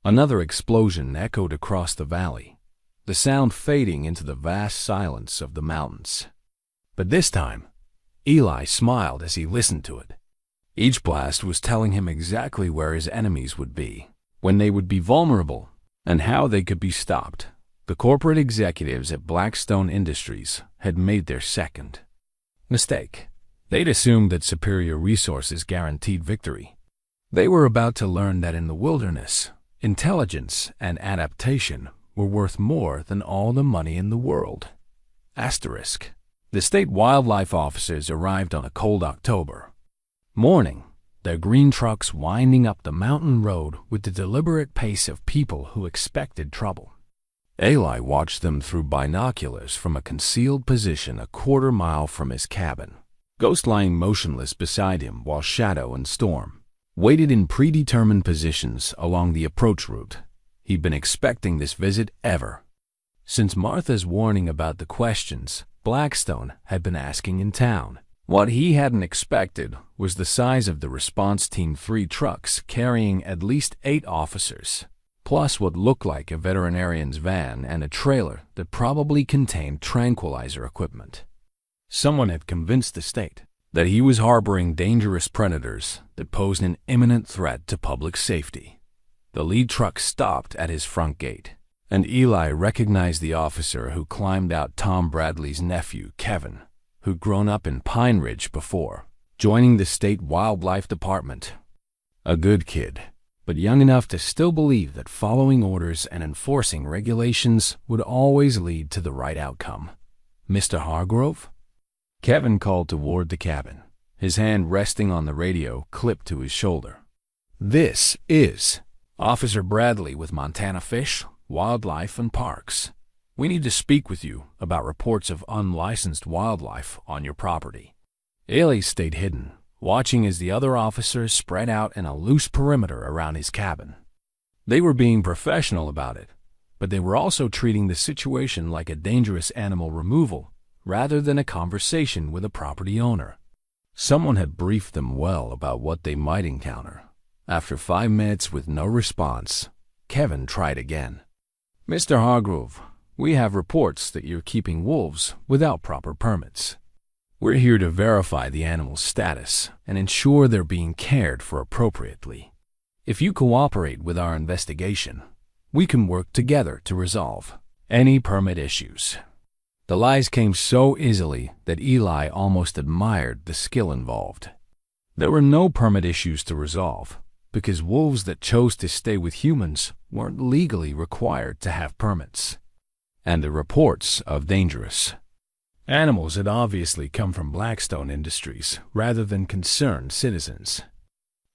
another explosion echoed across the valley, the sound fading into the vast silence of the mountains. But this time, Eli smiled as he listened to it. Each blast was telling him exactly where his enemies would be, when they would be vulnerable, and how they could be stopped. The corporate executives at Blackstone Industries had made their second mistake. They'd assumed that superior resources guaranteed victory. They were about to learn that in the wilderness, intelligence and adaptation were worth more than all the money in the world. Asterisk. The state wildlife officers arrived on a cold October morning, their green trucks winding up the mountain road with the deliberate pace of people who expected trouble. Eli watched them through binoculars from a concealed position a quarter-mile from his cabin. Ghost lying motionless beside him while Shadow and Storm waited in predetermined positions along the approach route. He'd been expecting this visit ever since Martha's warning about the questions Blackstone had been asking in town. What he hadn't expected was the size of the response team 3 trucks carrying at least 8 officers, plus what looked like a veterinarian's van and a trailer that probably contained tranquilizer equipment. Someone had convinced the state that he was harboring dangerous predators that posed an imminent threat to public safety. The lead truck stopped at his front gate, and Eli recognized the officer who climbed out Tom Bradley's nephew, Kevin, who'd grown up in Pine Ridge before joining the state wildlife department. A good kid, but young enough to still believe that following orders and enforcing regulations would always lead to the right outcome. "Mr. Hargrove?" Kevin called toward the cabin, his hand resting on the radio clipped to his shoulder. "This is Officer Bradley with Montana Fish, Wildlife and Parks. We need to speak with you about reports of unlicensed wildlife on your property." Eli stayed hidden, watching as the other officers spread out in a loose perimeter around his cabin. They were being professional about it, but they were also treating the situation like a dangerous animal removal rather than a conversation with a property owner. Someone had briefed them well about what they might encounter. After 5 minutes with no response, Kevin tried again. "Mr. Hargrove, we have reports that you're keeping wolves without proper permits. We're here to verify the animal's status and ensure they're being cared for appropriately. If you cooperate with our investigation, we can work together to resolve any permit issues." The lies came so easily that Eli almost admired the skill involved. There were no permit issues to resolve, because wolves that chose to stay with humans weren't legally required to have permits. And the reports of dangerous animals had obviously come from Blackstone Industries rather than concerned citizens.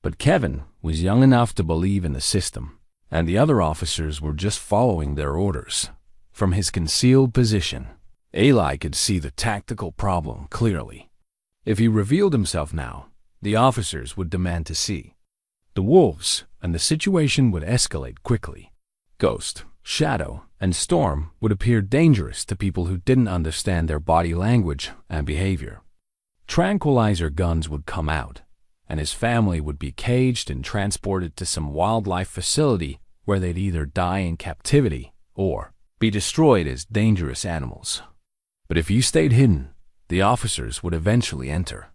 But Kevin was young enough to believe in the system, and the other officers were just following their orders. From his concealed position, Eli could see the tactical problem clearly. If he revealed himself now, the officers would demand to see the wolves, and the situation would escalate quickly. Ghost, Shadow, and Storm would appear dangerous to people who didn't understand their body language and behavior. Tranquilizer guns would come out, and his family would be caged and transported to some wildlife facility where they'd either die in captivity or be destroyed as dangerous animals. But if he stayed hidden, the officers would eventually enter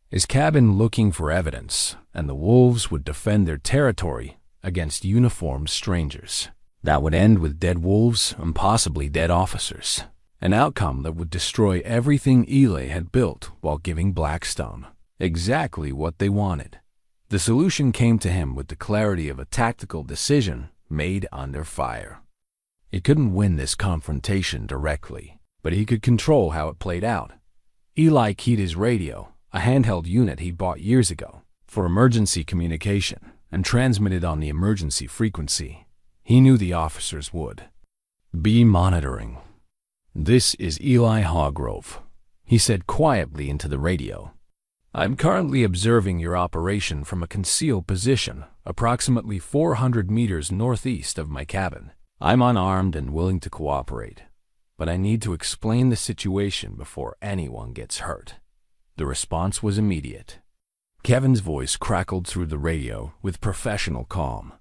his cabin looking for evidence, and the wolves would defend their territory against uniformed strangers. That would end with dead wolves and possibly dead officers, an outcome that would destroy everything Eli had built while giving Blackstone exactly what they wanted. The solution came to him with the clarity of a tactical decision made under fire. He couldn't win this confrontation directly, but he could control how it played out. Eli keyed his radio, a handheld unit he'd bought years ago, for emergency communication, and transmitted on the emergency frequency. He knew the officers would be monitoring. "This is Eli Hargrove," he said quietly into the radio. "I'm currently observing your operation from a concealed position, approximately 400 meters northeast of my cabin. I'm unarmed and willing to cooperate, but I need to explain the situation before anyone gets hurt." The response was immediate. Kevin's voice crackled through the radio with professional calm,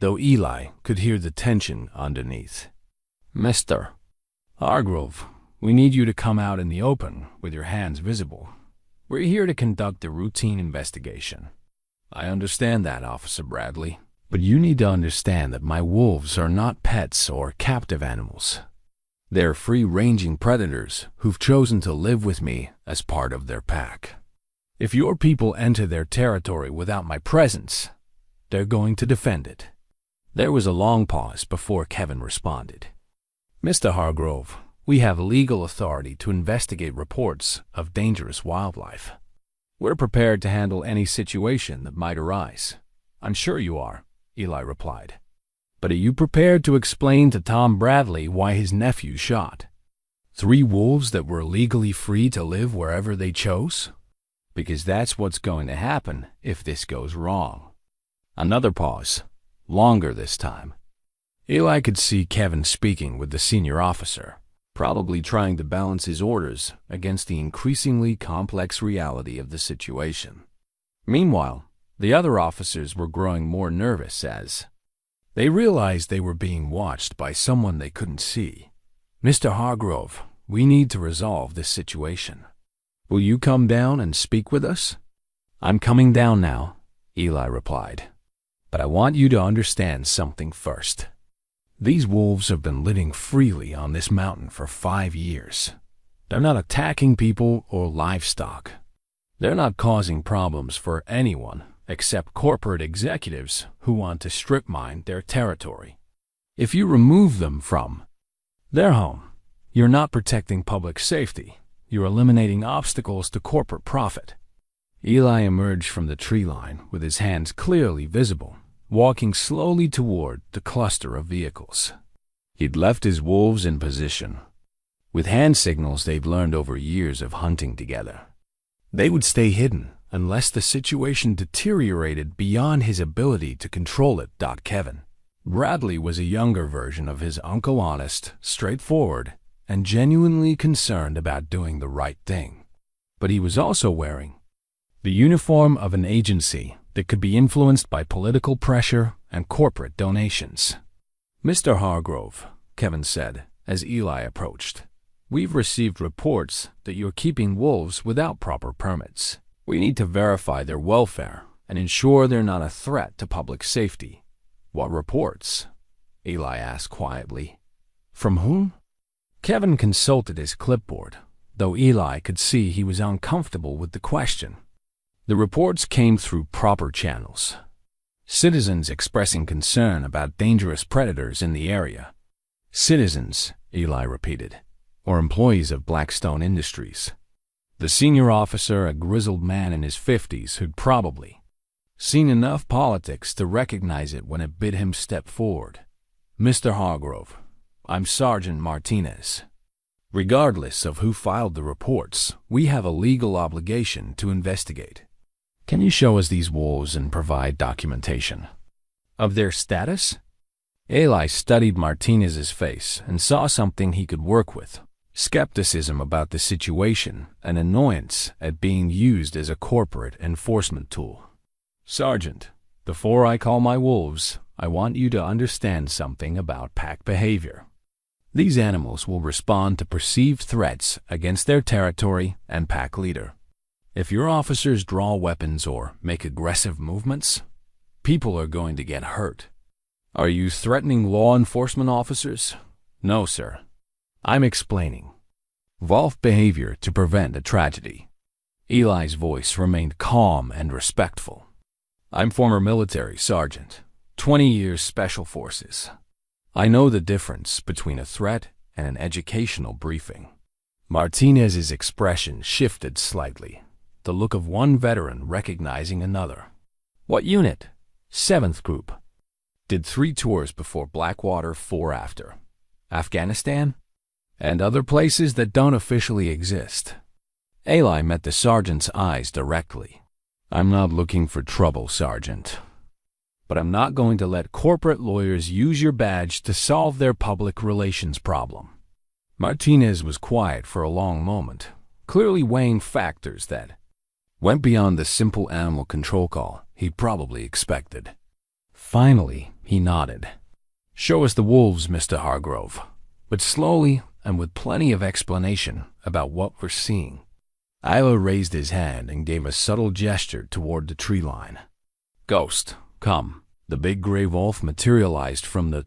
though Eli could hear the tension underneath. "Mr. Hargrove, we need you to come out in the open with your hands visible. We're here to conduct a routine investigation." "I understand that, Officer Bradley, but you need to understand that my wolves are not pets or captive animals. They're free-ranging predators who've chosen to live with me as part of their pack. If your people enter their territory without my presence, they're going to defend it." There was a long pause before Kevin responded. "Mr. Hargrove, we have legal authority to investigate reports of dangerous wildlife. We're prepared to handle any situation that might arise." "I'm sure you are," Eli replied. "But are you prepared to explain to Tom Bradley why his nephew shot 3 wolves that were legally free to live wherever they chose? Because that's what's going to happen if this goes wrong." Another pause, longer this time. Eli could see Kevin speaking with the senior officer, probably trying to balance his orders against the increasingly complex reality of the situation. Meanwhile, the other officers were growing more nervous as they realized they were being watched by someone they couldn't see. "Mr. Hargrove, we need to resolve this situation. Will you come down and speak with us?" "I'm coming down now," Eli replied. "But I want you to understand something first. These wolves have been living freely on this mountain for 5 years. They're not attacking people or livestock. They're not causing problems for anyone except corporate executives who want to strip mine their territory. If you remove them from their home, you're not protecting public safety. You're eliminating obstacles to corporate profit." Eli emerged from the tree line with his hands clearly visible, walking slowly toward the cluster of vehicles. He'd left his wolves in position, with hand signals they'd learned over years of hunting together. They would stay hidden unless the situation deteriorated beyond his ability to control it. Kevin Bradley was a younger version of his uncle, honest, straightforward, and genuinely concerned about doing the right thing. But he was also wearing the uniform of an agency that could be influenced by political pressure and corporate donations. "Mr. Hargrove," Kevin said as Eli approached, "we've received reports that you're keeping wolves without proper permits. We need to verify their welfare and ensure they're not a threat to public safety." "What reports?" Eli asked quietly. "From whom?" Kevin consulted his clipboard, though Eli could see he was uncomfortable with the question. The reports came through proper channels. Citizens expressing concern about dangerous predators in the area. "Citizens," Eli repeated, "or employees of Blackstone Industries." The senior officer, a grizzled man in his 50s who'd probably seen enough politics to recognize it when it bid him step forward. "Mr. Hargrove, I'm Sergeant Martinez. Regardless of who filed the reports, we have a legal obligation to investigate. Can you show us these wolves and provide documentation of their status?" Eli studied Martinez's face and saw something he could work with: skepticism about the situation and annoyance at being used as a corporate enforcement tool. "Sergeant, before I call my wolves, I want you to understand something about pack behavior. These animals will respond to perceived threats against their territory and pack leader. If your officers draw weapons or make aggressive movements, people are going to get hurt." "Are you threatening law enforcement officers?" "No, sir. I'm explaining wolf behavior to prevent a tragedy." Eli's voice remained calm and respectful. "I'm former military sergeant, 20 years Special Forces. I know the difference between a threat and an educational briefing." Martinez's expression shifted slightly, the look of one veteran recognizing another. "What unit?" "7th Group. Did 3 tours before Blackwater, 4 after. Afghanistan? And other places that don't officially exist." Eli met the sergeant's eyes directly. "I'm not looking for trouble, Sergeant. But I'm not going to let corporate lawyers use your badge to solve their public relations problem." Martinez was quiet for a long moment, clearly weighing factors that went beyond the simple animal control call he'd probably expected. Finally, he nodded. "Show us the wolves, Mr. Hargrove," but slowly and with plenty of explanation about what we're seeing. Isla raised his hand and gave a subtle gesture toward the tree line. "Ghost, come." The big gray wolf materialized from the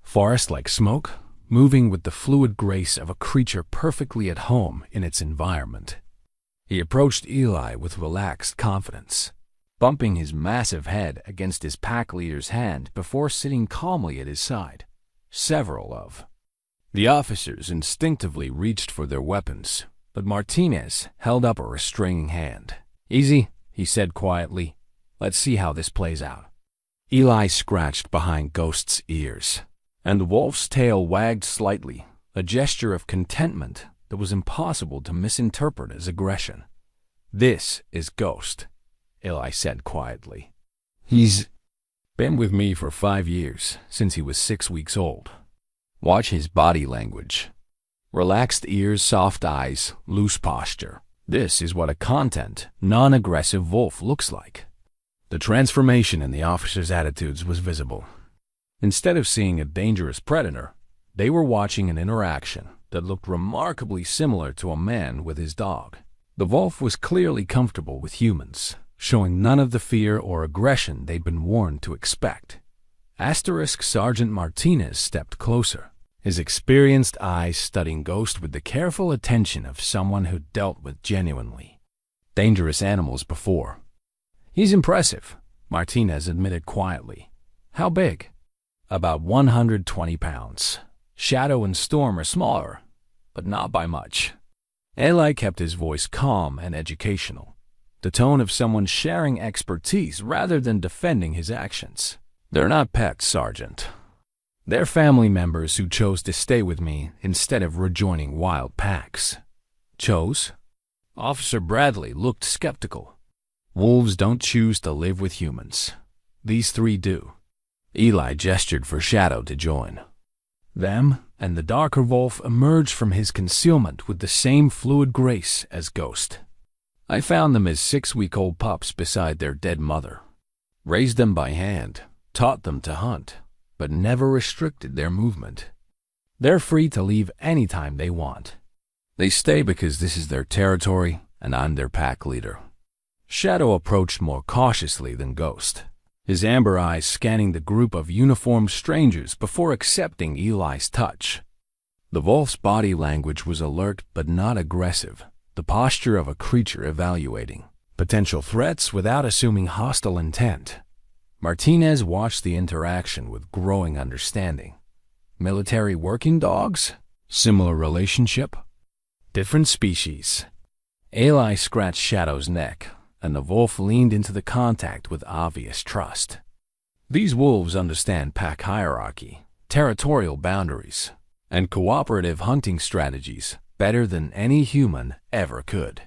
forest like smoke, moving with the fluid grace of a creature perfectly at home in its environment. He approached Eli with relaxed confidence, bumping his massive head against his pack leader's hand before sitting calmly at his side. Several of the officers instinctively reached for their weapons, but Martinez held up a restraining hand. "Easy," he said quietly. "Let's see how this plays out." Eli scratched behind Ghost's ears, and the wolf's tail wagged slightly, a gesture of contentment that was impossible to misinterpret as aggression. "This is Ghost," Eli said quietly. "He's been with me for 5 years, since he was 6 weeks old. Watch his body language. Relaxed ears, soft eyes, loose posture. This is what a content, non-aggressive wolf looks like." The transformation in the officers' attitudes was visible. Instead of seeing a dangerous predator, they were watching an interaction that looked remarkably similar to a man with his dog. The wolf was clearly comfortable with humans, showing none of the fear or aggression they'd been warned to expect. Sergeant Martinez stepped closer, his experienced eyes studying Ghost with the careful attention of someone who'd dealt with genuinely dangerous animals before. "He's impressive," Martinez admitted quietly. "How big?" "About 120 pounds. Shadow and Storm are smaller, but not by much." Eli kept his voice calm and educational, the tone of someone sharing expertise rather than defending his actions. "They're not pets, Sergeant. They're family members who chose to stay with me instead of rejoining wild packs." "Chose?" Officer Bradley looked skeptical. "Wolves don't choose to live with humans. These 3 do." Eli gestured for Shadow to join them, and the darker wolf emerged from his concealment with the same fluid grace as Ghost. "I found them as 6-week-old pups beside their dead mother. Raised them by hand, taught them to hunt, but never restricted their movement. They're free to leave anytime they want. They stay because this is their territory and I'm their pack leader." Shadow approached more cautiously than Ghost, his amber eyes scanning the group of uniformed strangers before accepting Eli's touch. The wolf's body language was alert but not aggressive, the posture of a creature evaluating potential threats without assuming hostile intent. Martinez watched the interaction with growing understanding. Military working dogs? Similar relationship? Different species. Eli scratched Shadow's neck, and the wolf leaned into the contact with obvious trust. These wolves understand pack hierarchy, territorial boundaries, and cooperative hunting strategies better than any human ever could.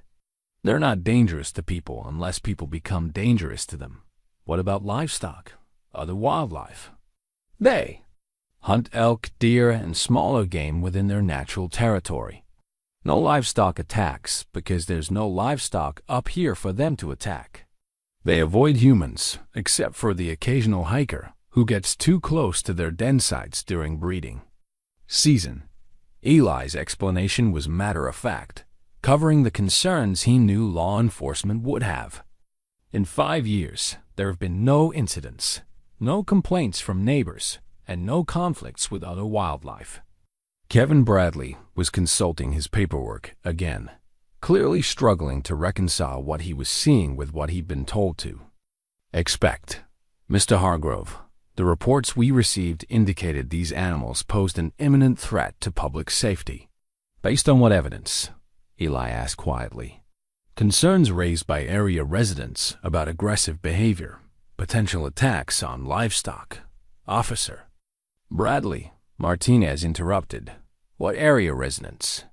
They're not dangerous to people unless people become dangerous to them. What about livestock? Other wildlife? They hunt elk, deer, and smaller game within their natural territory. No livestock attacks because there's no livestock up here for them to attack. They avoid humans, except for the occasional hiker who gets too close to their den sites during breeding season. Eli's explanation was matter-of-fact, covering the concerns he knew law enforcement would have. In 5 years, there have been no incidents, no complaints from neighbors, and no conflicts with other wildlife. Kevin Bradley was consulting his paperwork again, clearly struggling to reconcile what he was seeing with what he'd been told to expect. "Mr. Hargrove, the reports we received indicated these animals posed an imminent threat to public safety." "Based on what evidence?" Eli asked quietly. "Concerns raised by area residents about aggressive behavior, potential attacks on livestock." "Officer Bradley," Martinez interrupted. "What area residents?"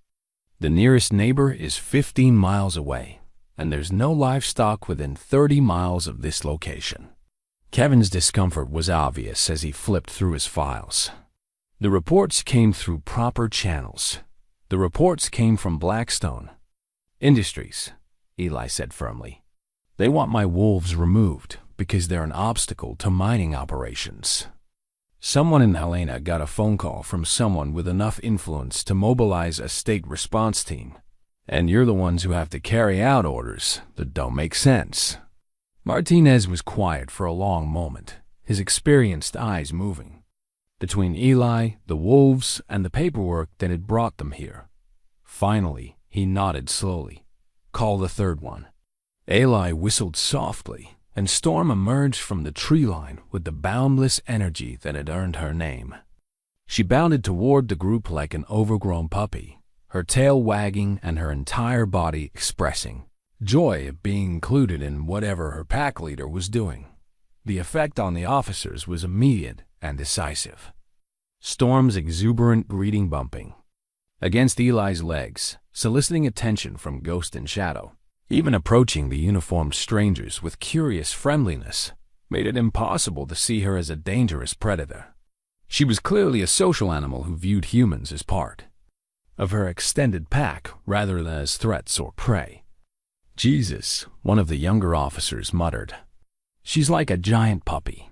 "The nearest neighbor is 15 miles away, and there's no livestock within 30 miles of this location." Kevin's discomfort was obvious as he flipped through his files. The reports came through proper channels. The reports came from Blackstone Industries, Eli said firmly. They want my wolves removed because they're an obstacle to mining operations. Someone in Helena got a phone call from someone with enough influence to mobilize a state response team, and you're the ones who have to carry out orders that don't make sense. Martinez was quiet for a long moment, his experienced eyes moving between Eli, the wolves, and the paperwork that had brought them here. Finally, he nodded slowly. Call the third one. Eli whistled softly, and Storm emerged from the tree line with the boundless energy that had earned her name. She bounded toward the group like an overgrown puppy, her tail wagging and her entire body expressing joy at being included in whatever her pack leader was doing. The effect on the officers was immediate and decisive. Storm's exuberant greeting bumping against Eli's legs, soliciting attention from Ghost and Shadow, even approaching the uniformed strangers with curious friendliness, made it impossible to see her as a dangerous predator. She was clearly a social animal who viewed humans as part of her extended pack rather than as threats or prey. Jesus, one of the younger officers muttered. She's like a giant puppy.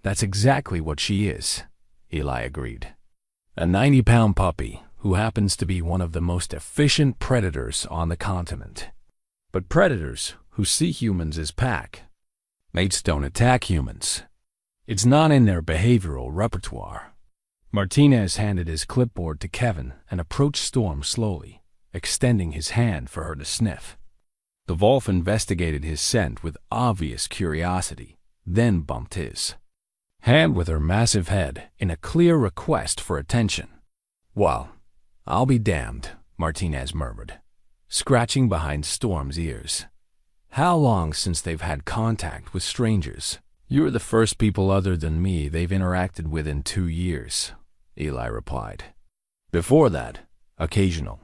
That's exactly what she is, Eli agreed. A 90-pound puppy who happens to be one of the most efficient predators on the continent. But predators who see humans as pack mates don't attack humans. It's not in their behavioral repertoire. Martinez handed his clipboard to Kevin and approached Storm slowly, extending his hand for her to sniff. The wolf investigated his scent with obvious curiosity, then bumped his hand with her massive head in a clear request for attention. Well, I'll be damned, Martinez murmured, scratching behind Storm's ears. How long since they've had contact with strangers? You're the first people other than me they've interacted with in 2 years, Eli replied. Before that, occasional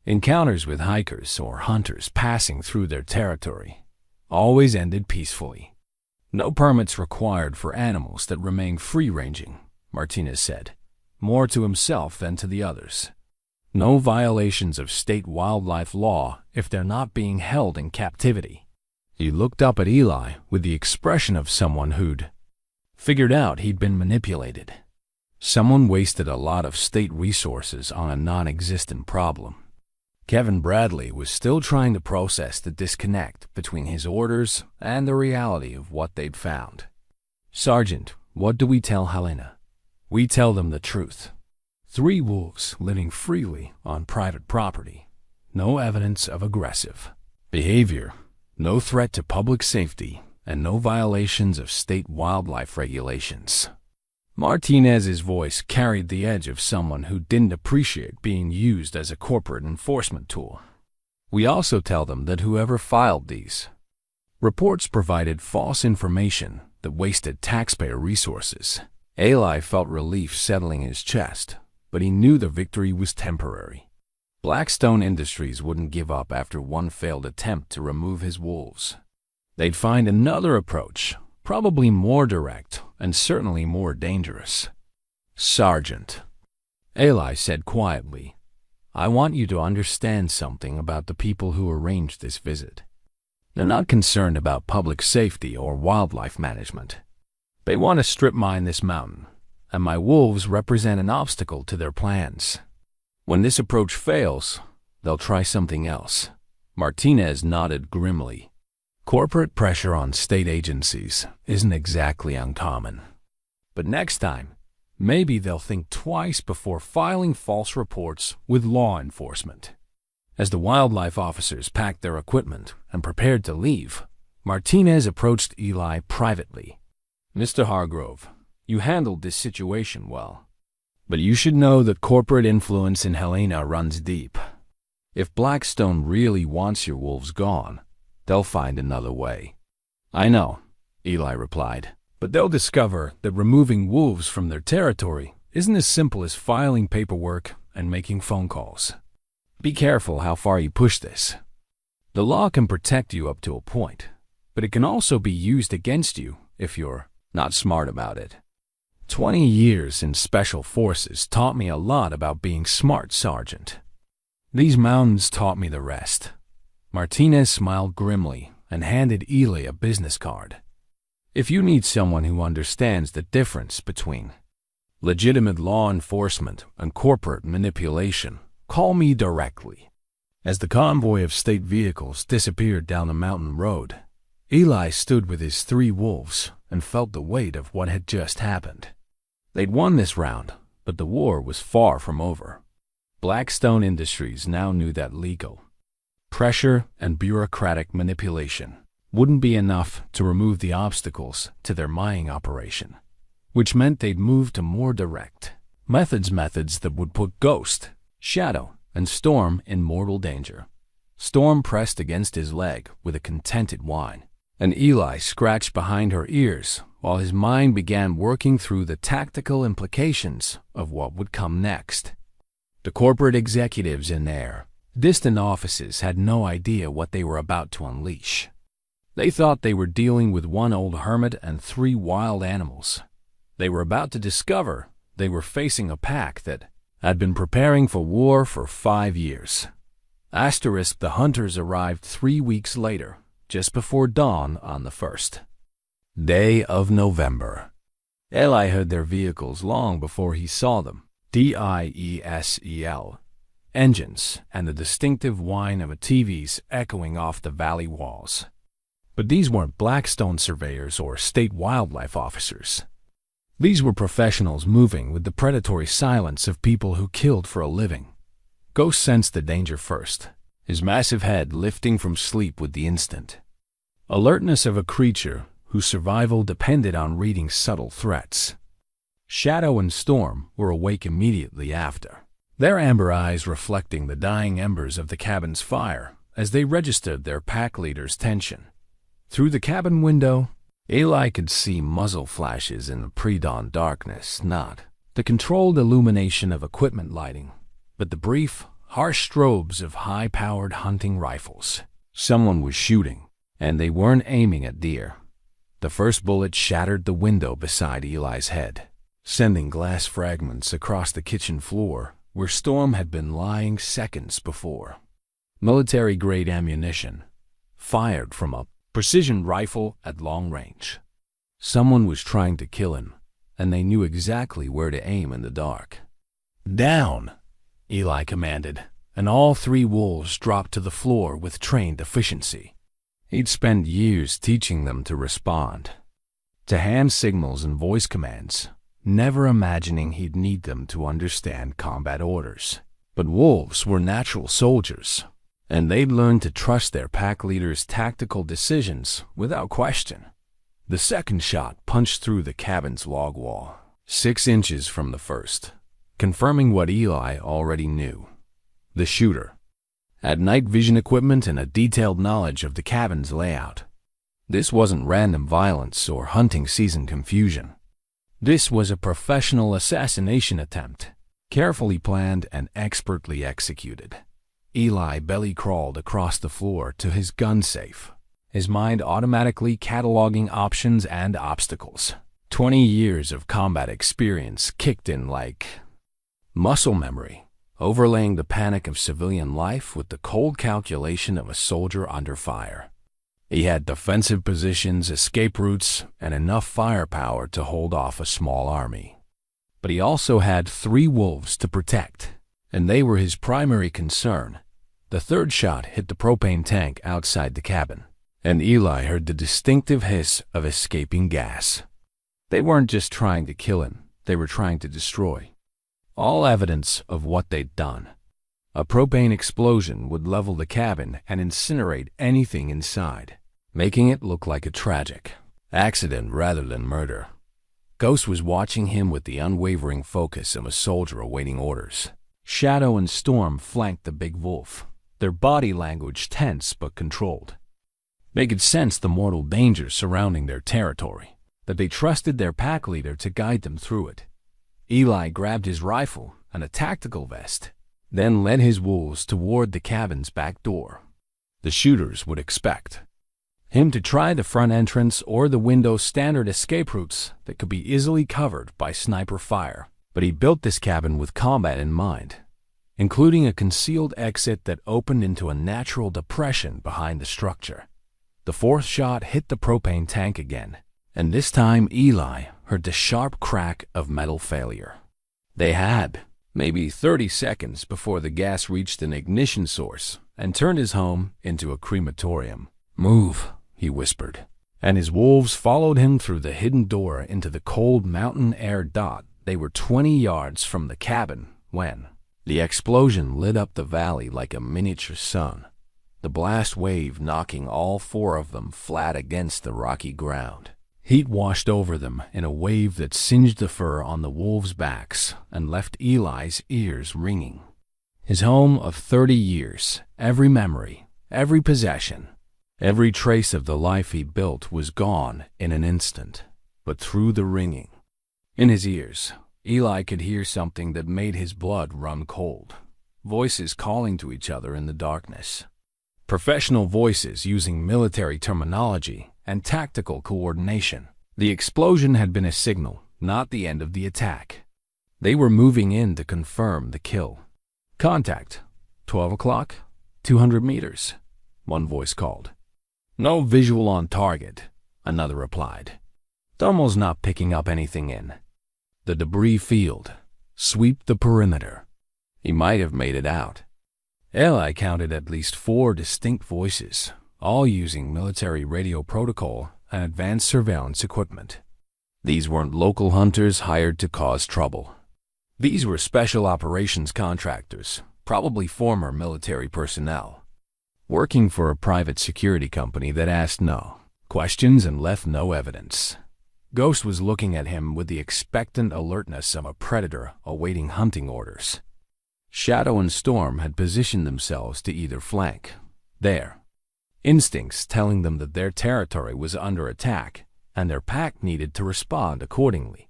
encounters with hikers or hunters passing through their territory always ended peacefully. No permits required for animals that remain free-ranging, Martinez said, more to himself than to the others. No violations of state wildlife law if they're not being held in captivity. He looked up at Eli with the expression of someone who'd figured out he'd been manipulated. Someone wasted a lot of state resources on a non-existent problem. Kevin Bradley was still trying to process the disconnect between his orders and the reality of what they'd found. Sergeant, what do we tell Helena? We tell them the truth. 3 wolves living freely on private property. No evidence of aggressive behavior. No threat to public safety, and no violations of state wildlife regulations. Martinez's voice carried the edge of someone who didn't appreciate being used as a corporate enforcement tool. We also tell them that whoever filed these reports provided false information that wasted taxpayer resources. Eli felt relief settling his chest, but he knew the victory was temporary. Blackstone Industries wouldn't give up after one failed attempt to remove his wolves. They'd find another approach, probably more direct and certainly more dangerous. Sergeant, Eli said quietly, I want you to understand something about the people who arranged this visit. They're not concerned about public safety or wildlife management. They want to strip mine this mountain, and my wolves represent an obstacle to their plans. When this approach fails, they'll try something else. Martinez nodded grimly. Corporate pressure on state agencies isn't exactly uncommon. But next time, maybe they'll think twice before filing false reports with law enforcement. As the wildlife officers packed their equipment and prepared to leave, Martinez approached Eli privately. Mr. Hargrove, you handled this situation well. But you should know that corporate influence in Helena runs deep. If Blackstone really wants your wolves gone, they'll find another way. I know, Eli replied, but they'll discover that removing wolves from their territory isn't as simple as filing paperwork and making phone calls. Be careful how far you push this. The law can protect you up to a point, but it can also be used against you if you're not smart about it. 20 years in special forces taught me a lot about being smart, Sergeant. These mountains taught me the rest. Martinez smiled grimly and handed Eli a business card. If you need someone who understands the difference between legitimate law enforcement and corporate manipulation, call me directly. As the convoy of state vehicles disappeared down the mountain road, Eli stood with his 3 wolves and felt the weight of what had just happened. They'd won this round, but the war was far from over. Blackstone Industries now knew that legal pressure and bureaucratic manipulation wouldn't be enough to remove the obstacles to their mining operation, which meant they'd move to more direct methods that would put Ghost, Shadow, and Storm in mortal danger. Storm pressed against his leg with a contented whine, and Eli scratched behind her ears while his mind began working through the tactical implications of what would come next. The corporate executives in their distant offices had no idea what they were about to unleash. They thought they were dealing with one old hermit and 3 wild animals. They were about to discover they were facing a pack that had been preparing for war for 5 years. The hunters arrived 3 weeks later, just before dawn on the 1st day of November. Eli heard their vehicles long before he saw them. diesel engines and the distinctive whine of a TV's echoing off the valley walls. But these weren't Blackstone surveyors or state wildlife officers. These were professionals moving with the predatory silence of people who killed for a living. Ghost sensed the danger first, his massive head lifting from sleep with the instant alertness of a creature whose survival depended on reading subtle threats. Shadow and Storm were awake immediately after, their amber eyes reflecting the dying embers of the cabin's fire as they registered their pack leader's tension. Through the cabin window, Eli could see muzzle flashes in the pre-dawn darkness, not the controlled illumination of equipment lighting, but the brief, harsh strobes of high-powered hunting rifles. Someone was shooting, and they weren't aiming at deer. The first bullet shattered the window beside Eli's head, sending glass fragments across the kitchen floor where Storm had been lying seconds before. Military-grade ammunition, fired from a precision rifle at long range. Someone was trying to kill him, and they knew exactly where to aim in the dark. "Down!" Eli commanded, and all 3 wolves dropped to the floor with trained efficiency. He'd spent years teaching them to respond to hand signals and voice commands, never imagining he'd need them to understand combat orders. But wolves were natural soldiers, and they'd learned to trust their pack leader's tactical decisions without question. The second shot punched through the cabin's log wall, 6 inches from the first, confirming what Eli already knew. The shooter had night vision equipment and a detailed knowledge of the cabin's layout. This wasn't random violence or hunting season confusion. This was a professional assassination attempt, carefully planned and expertly executed. Eli belly-crawled across the floor to his gun safe, his mind automatically cataloging options and obstacles. 20 years of combat experience kicked in like muscle memory, overlaying the panic of civilian life with the cold calculation of a soldier under fire. He had defensive positions, escape routes, and enough firepower to hold off a small army. But he also had 3 wolves to protect, and they were his primary concern. The third shot hit the propane tank outside the cabin, and Eli heard the distinctive hiss of escaping gas. They weren't just trying to kill him, they were trying to destroy all evidence of what they'd done. A propane explosion would level the cabin and incinerate anything inside, making it look like a tragic accident rather than murder. Ghost was watching him with the unwavering focus of a soldier awaiting orders. Shadow and Storm flanked the big wolf, their body language tense but controlled. They could sense the mortal danger surrounding their territory, that they trusted their pack leader to guide them through it. Eli grabbed his rifle and a tactical vest, then led his wolves toward the cabin's back door. The shooters would expect him to try the front entrance or the window's standard escape routes that could be easily covered by sniper fire. But he built this cabin with combat in mind, including a concealed exit that opened into a natural depression behind the structure. The fourth shot hit the propane tank again, and this time Eli heard the sharp crack of metal failure. They had maybe 30 seconds before the gas reached an ignition source and turned his home into a crematorium. "Move," he whispered, and his wolves followed him through the hidden door into the cold mountain air. They were 20 yards from the cabin when the explosion lit up the valley like a miniature sun, the blast wave knocking all four of them flat against the rocky ground. Heat washed over them in a wave that singed the fur on the wolves' backs and left Eli's ears ringing. His home of 30 years, every memory, every possession, every trace of the life he built was gone in an instant. But through the ringing in his ears, Eli could hear something that made his blood run cold. Voices calling to each other in the darkness. Professional voices using military terminology and tactical coordination. The explosion had been a signal, not the end of the attack. They were moving in to confirm the kill. "Contact. 12 o'clock, 200 meters, one voice called. "No visual on target," another replied. "Thermal's not picking up anything in." The debris field. Sweep the perimeter. He might have made it out. Eli counted at least 4 distinct voices, all using military radio protocol and advanced surveillance equipment. These weren't local hunters hired to cause trouble. These were special operations contractors, probably former military personnel, working for a private security company that asked no questions and left no evidence. Ghost was looking at him with the expectant alertness of a predator awaiting hunting orders. Shadow and Storm had positioned themselves to either flank, their instincts telling them that their territory was under attack and their pack needed to respond accordingly.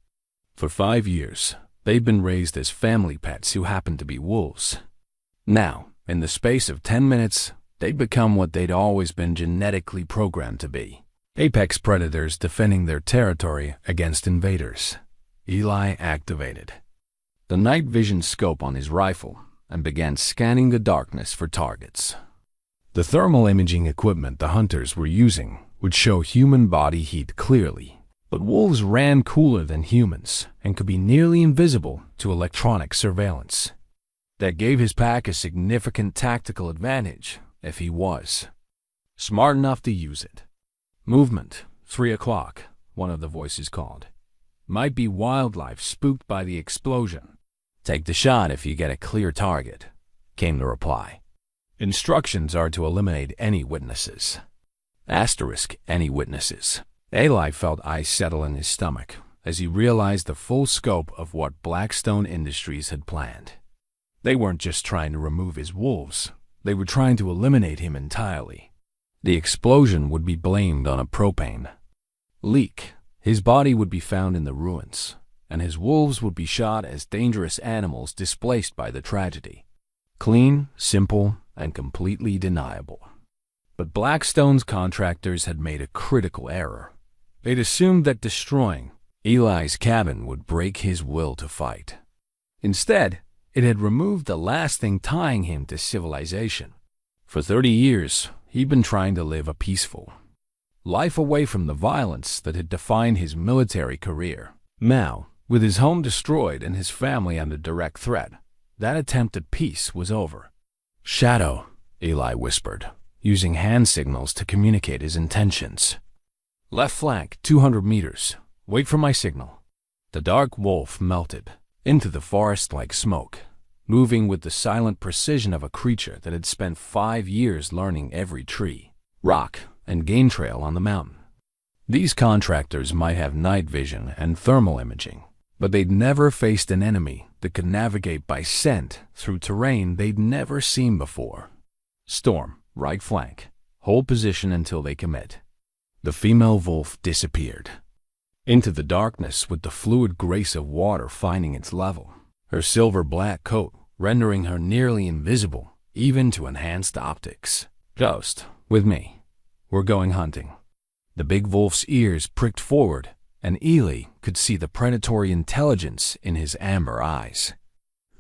For 5 years, they'd been raised as family pets who happened to be wolves. Now, in the space of 10 minutes, they'd become what they'd always been genetically programmed to be. Apex predators defending their territory against invaders. Eli activated the night vision scope on his rifle and began scanning the darkness for targets. The thermal imaging equipment the hunters were using would show human body heat clearly, but wolves ran cooler than humans and could be nearly invisible to electronic surveillance. That gave his pack a significant tactical advantage if he was smart enough to use it. "Movement, 3 o'clock, one of the voices called. "Might be wildlife spooked by the explosion. "Take the shot if you get a clear target," came the reply. "Instructions are to eliminate any witnesses." Any witnesses. Eli felt ice settle in his stomach as he realized the full scope of what Blackstone Industries had planned. They weren't just trying to remove his wolves, they were trying to eliminate him entirely. The explosion would be blamed on a propane leak. His body would be found in the ruins, and his wolves would be shot as dangerous animals displaced by the tragedy. Clean, simple, and completely deniable. But Blackstone's contractors had made a critical error. They'd assumed that destroying Eli's cabin would break his will to fight. Instead, it had removed the last thing tying him to civilization. For 30 years, he'd been trying to live a peaceful life away from the violence that had defined his military career. Now, with his home destroyed and his family under direct threat, that attempt at peace was over. "Shadow," Eli whispered, using hand signals to communicate his intentions. "Left flank, 200 meters. Wait for my signal." The dark wolf melted into the forest like smoke, moving with the silent precision of a creature that had spent 5 years learning every tree, rock, and game trail on the mountain. These contractors might have night vision and thermal imaging, but they'd never faced an enemy that could navigate by scent through terrain they'd never seen before. "Storm, right flank. Hold position until they commit." The female wolf disappeared into the darkness with the fluid grace of water finding its level, her silver-black coat rendering her nearly invisible, even to enhanced optics. "Ghost, with me. We're going hunting." The big wolf's ears pricked forward, and Eli could see the predatory intelligence in his amber eyes.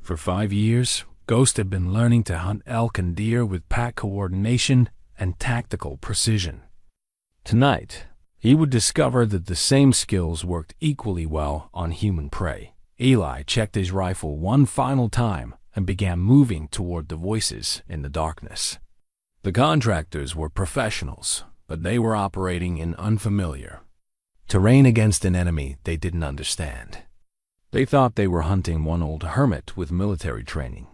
For 5 years, Ghost had been learning to hunt elk and deer with pack coordination and tactical precision. Tonight, he would discover that the same skills worked equally well on human prey. Eli checked his rifle one final time and began moving toward the voices in the darkness. The contractors were professionals, but they were operating in unfamiliar terrain against an enemy they didn't understand. They thought they were hunting one old hermit with military training.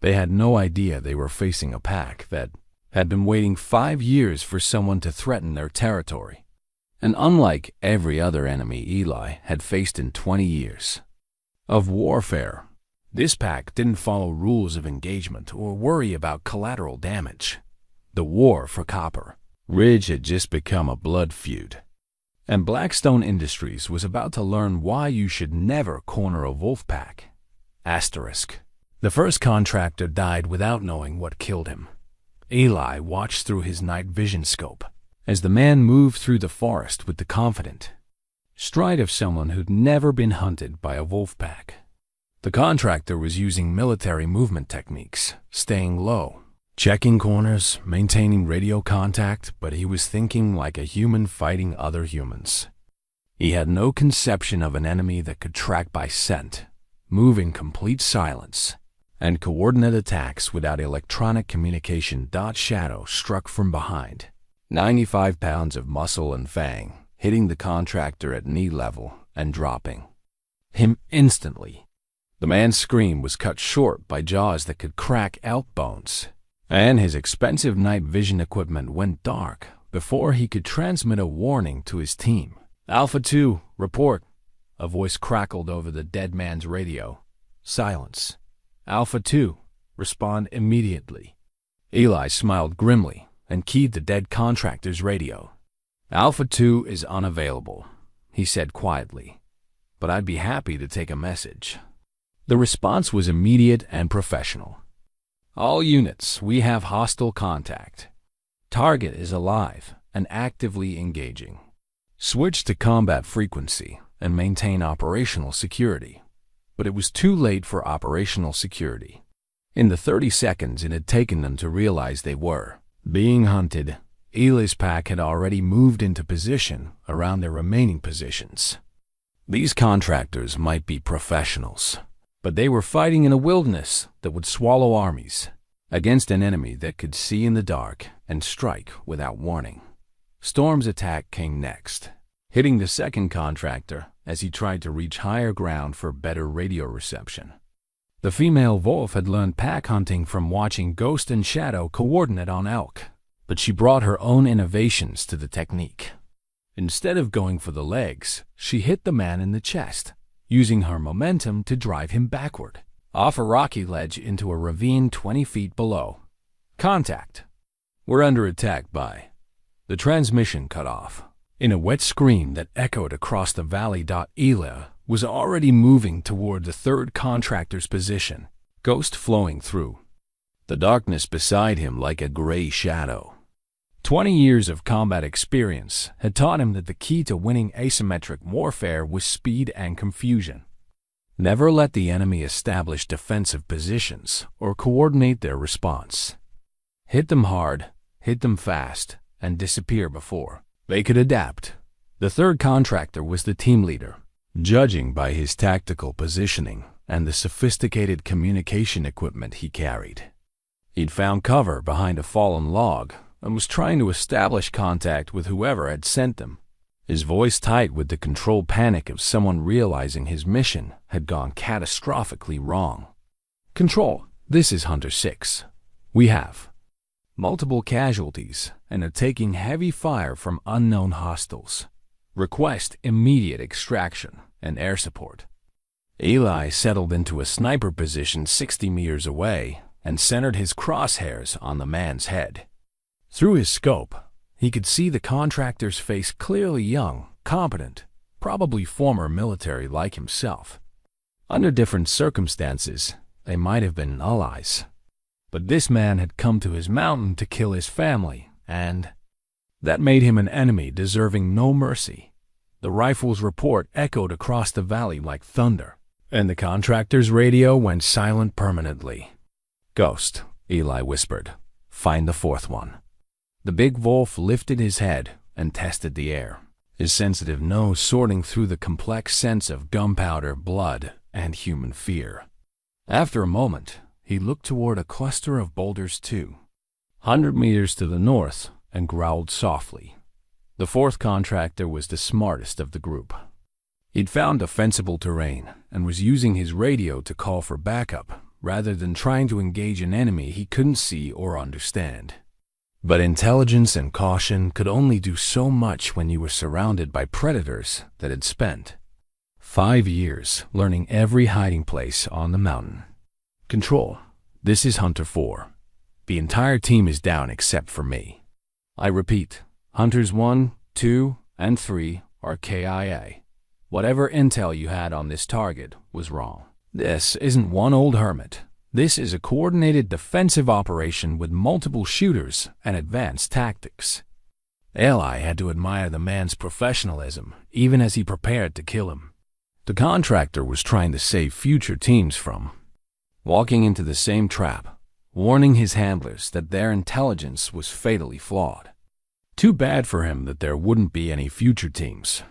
They had no idea they were facing a pack that had been waiting 5 years for someone to threaten their territory. And unlike every other enemy Eli had faced in 20 years of warfare, this pack didn't follow rules of engagement or worry about collateral damage. The war for Copper Ridge had just become a blood feud, and Blackstone Industries was about to learn why you should never corner a wolf pack. Asterisk. The first contractor died without knowing what killed him. Eli watched through his night vision scope as the man moved through the forest with the confident stride of someone who'd never been hunted by a wolf pack. The contractor was using military movement techniques, staying low, checking corners, maintaining radio contact, but he was thinking like a human fighting other humans. He had no conception of an enemy that could track by scent, move in complete silence, and coordinate attacks without electronic communication. Shadow struck from behind, 95 pounds of muscle and fang, hitting the contractor at knee level and dropping him instantly. The man's scream was cut short by jaws that could crack elk bones, and his expensive night vision equipment went dark before he could transmit a warning to his team. Alpha 2, report. A voice crackled over the dead man's radio. Silence. Alpha 2, respond immediately. Eli smiled grimly and keyed the dead contractor's radio. Alpha 2 is unavailable, he said quietly, but I'd be happy to take a message. The response was immediate and professional. All units, we have hostile contact. Target is alive and actively engaging. Switch to combat frequency and maintain operational security. But it was too late for operational security. In the 30 seconds it had taken them to realize they were being hunted, Eli's pack had already moved into position around their remaining positions. These contractors might be professionals, but they were fighting in a wilderness that would swallow armies against an enemy that could see in the dark and strike without warning. Storm's attack came next, hitting the second contractor as he tried to reach higher ground for better radio reception. The female wolf had learned pack hunting from watching Ghost and Shadow coordinate on elk, but she brought her own innovations to the technique. Instead of going for the legs, she hit the man in the chest, using her momentum to drive him backward, off a rocky ledge into a ravine 20 feet below. Contact. We're under attack by. The transmission cut off. In a wet scream that echoed across the valley. Eli was already moving toward the third contractor's position, Ghost flowing through the darkness beside him like a gray shadow. 20 years of combat experience had taught him that the key to winning asymmetric warfare was speed and confusion. Never let the enemy establish defensive positions or coordinate their response. Hit them hard, hit them fast, and disappear before they could adapt. The third contractor was the team leader, judging by his tactical positioning and the sophisticated communication equipment he carried. He'd found cover behind a fallen log and was trying to establish contact with whoever had sent them, his voice tight with the controlled panic of someone realizing his mission had gone catastrophically wrong. Control, this is Hunter 6. We have multiple casualties and are taking heavy fire from unknown hostiles. Request immediate extraction and air support. Eli settled into a sniper position 60 meters away and centered his crosshairs on the man's head. Through his scope, he could see the contractor's face clearly young, competent, probably former military like himself. Under different circumstances, they might have been allies. But this man had come to his mountain to kill his family, and that made him an enemy deserving no mercy. The rifle's report echoed across the valley like thunder, and the contractor's radio went silent permanently. Ghost, Eli whispered. Find the fourth one. The big wolf lifted his head, and tested the air, his sensitive nose sorting through the complex scents of gunpowder, blood, and human fear. After a moment, he looked toward a cluster of boulders 200 meters to the north and growled softly. The fourth contractor was the smartest of the group. He'd found defensible terrain and was using his radio to call for backup rather than trying to engage an enemy he couldn't see or understand. But intelligence and caution could only do so much when you were surrounded by predators that had spent 5 years learning every hiding place on the mountain. Control, this is Hunter 4. The entire team is down except for me. I repeat, Hunters 1, 2, and 3 are KIA. Whatever intel you had on this target was wrong. This isn't one old hermit. This is a coordinated defensive operation with multiple shooters and advanced tactics. Eli had to admire the man's professionalism, even as he prepared to kill him. The contractor was trying to save future teams from walking into the same trap, warning his handlers that their intelligence was fatally flawed. Too bad for him that there wouldn't be any future teams.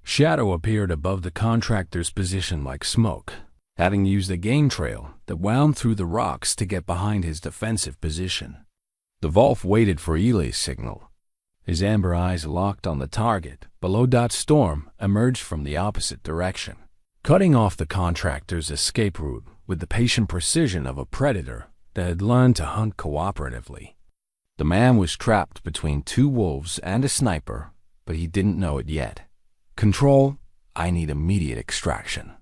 Shadow appeared above the contractor's position like smoke, having used a game trail that wound through the rocks to get behind his defensive position. The Wolf waited for Eli's signal. His amber eyes locked on the target below. Storm emerged from the opposite direction, cutting off the contractor's escape route with the patient precision of a predator that had learned to hunt cooperatively. The man was trapped between 2 wolves and a sniper, but he didn't know it yet. Control, I need immediate extraction.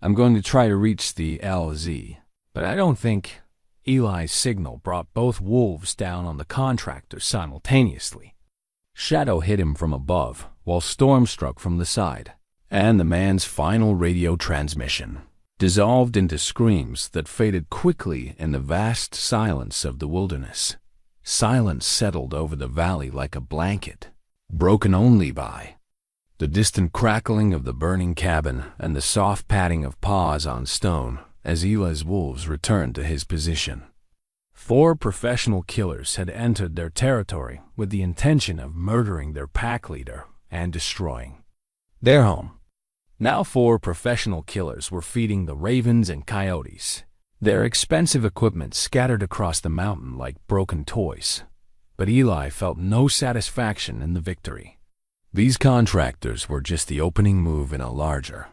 I'm going to try to reach the LZ, but I don't think Eli's signal brought both wolves down on the contractor simultaneously. Shadow hit him from above, while Storm struck from the side, and the man's final radio transmission dissolved into screams that faded quickly in the vast silence of the wilderness. Silence settled over the valley like a blanket, broken only by the distant crackling of the burning cabin and the soft patting of paws on stone as Eli's wolves returned to his position. 4 professional killers had entered their territory with the intention of murdering their pack leader and destroying their home. Now 4 professional killers were feeding the ravens and coyotes, their expensive equipment scattered across the mountain like broken toys. But Eli felt no satisfaction in the victory. These contractors were just the opening move in a larger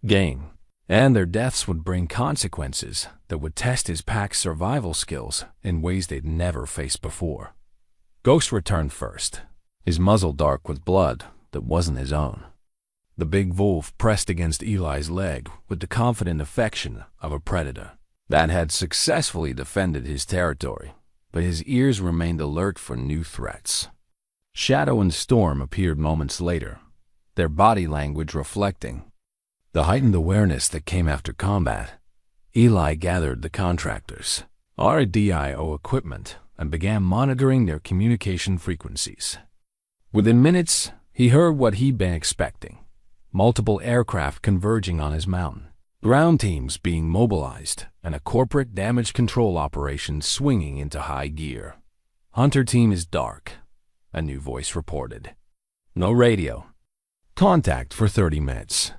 game, and their deaths would bring consequences that would test his pack's survival skills in ways they'd never faced before. Ghost returned first, his muzzle dark with blood that wasn't his own. The big wolf pressed against Eli's leg with the confident affection of a predator that had successfully defended his territory, but his ears remained alert for new threats. Shadow and Storm appeared moments later, their body language reflecting the heightened awareness that came after combat. Eli gathered the contractors' RDIO equipment and began monitoring their communication frequencies. Within minutes, he heard what he'd been expecting: multiple aircraft converging on his mountain, ground teams being mobilized, and a corporate damage control operation swinging into high gear. Hunter team is dark, a new voice reported. No radio. Contact for 30 minutes.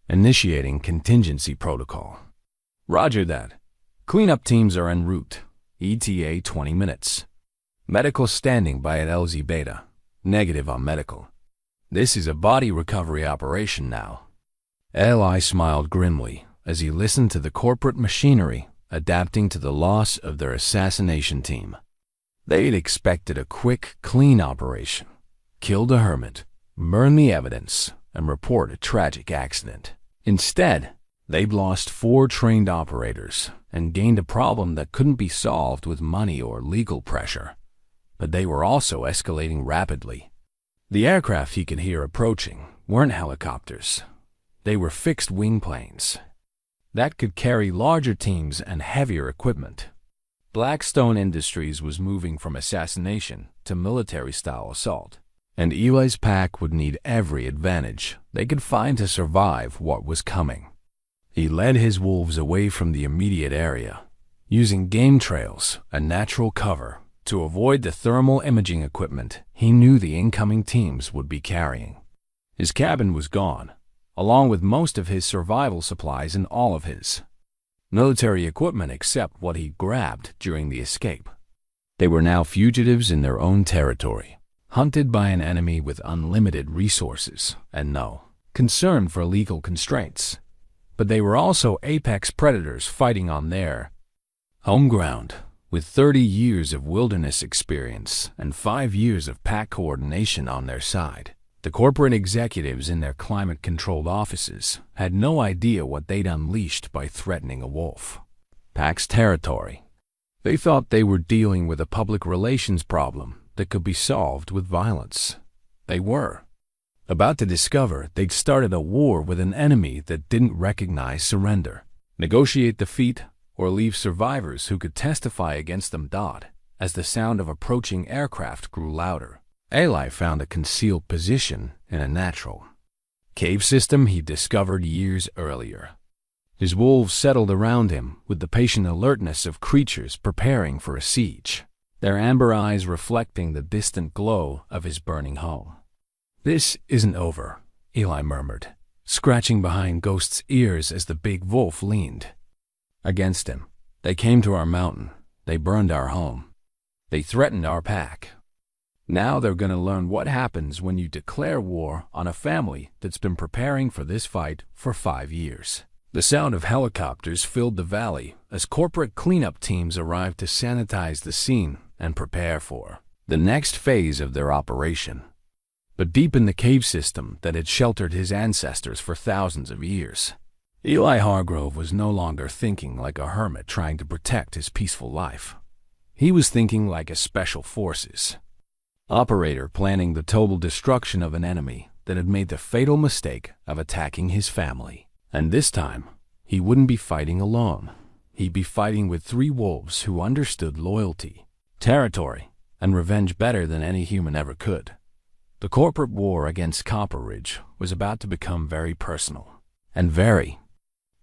Initiating contingency protocol. Roger that. Cleanup teams are en route. ETA 20 minutes. Medical standing by at LZ Beta. Negative on medical. This is a body recovery operation now. Eli smiled grimly as he listened to the corporate machinery adapting to the loss of their assassination team. They'd expected a quick, clean operation. Kill the hermit, burn the evidence, and report a tragic accident. Instead, they'd lost 4 trained operators and gained a problem that couldn't be solved with money or legal pressure. But they were also escalating rapidly. The aircraft he could hear approaching weren't helicopters. They were fixed-wing planes that could carry larger teams and heavier equipment. Blackstone Industries was moving from assassination to military-style assault, and Eli's pack would need every advantage they could find to survive what was coming. He led his wolves away from the immediate area, using game trails and natural cover to avoid the thermal imaging equipment he knew the incoming teams would be carrying. His cabin was gone, along with most of his survival supplies and all of his military equipment except what he grabbed during the escape. They were now fugitives in their own territory, hunted by an enemy with unlimited resources and no concern for legal constraints. But they were also apex predators fighting on their home ground. With 30 years of wilderness experience and 5 years of pack coordination on their side, the corporate executives in their climate-controlled offices had no idea what they'd unleashed by threatening a wolf pack's territory. They thought they were dealing with a public relations problem that could be solved with violence. They were about to discover they'd started a war with an enemy that didn't recognize surrender, negotiate defeat, or leave survivors who could testify against them. As the sound of approaching aircraft grew louder, Eli found a concealed position in a natural cave system he discovered years earlier. His wolves settled around him with the patient alertness of creatures preparing for a siege, their amber eyes reflecting the distant glow of his burning home. "This isn't over," Eli murmured, scratching behind Ghost's ears as the big wolf leaned against him. "They came to our mountain. They burned our home. They threatened our pack. Now they're gonna learn what happens when you declare war on a family that's been preparing for this fight for 5 years." The sound of helicopters filled the valley as corporate cleanup teams arrived to sanitize the scene and prepare for the next phase of their operation. But deep in the cave system that had sheltered his ancestors for thousands of years, Eli Hargrove was no longer thinking like a hermit trying to protect his peaceful life. He was thinking like a special forces operator planning the total destruction of an enemy that had made the fatal mistake of attacking his family. And this time, he wouldn't be fighting alone. He'd be fighting with 3 wolves who understood loyalty, territory, and revenge better than any human ever could. The corporate war against Copper Ridge was about to become very personal and very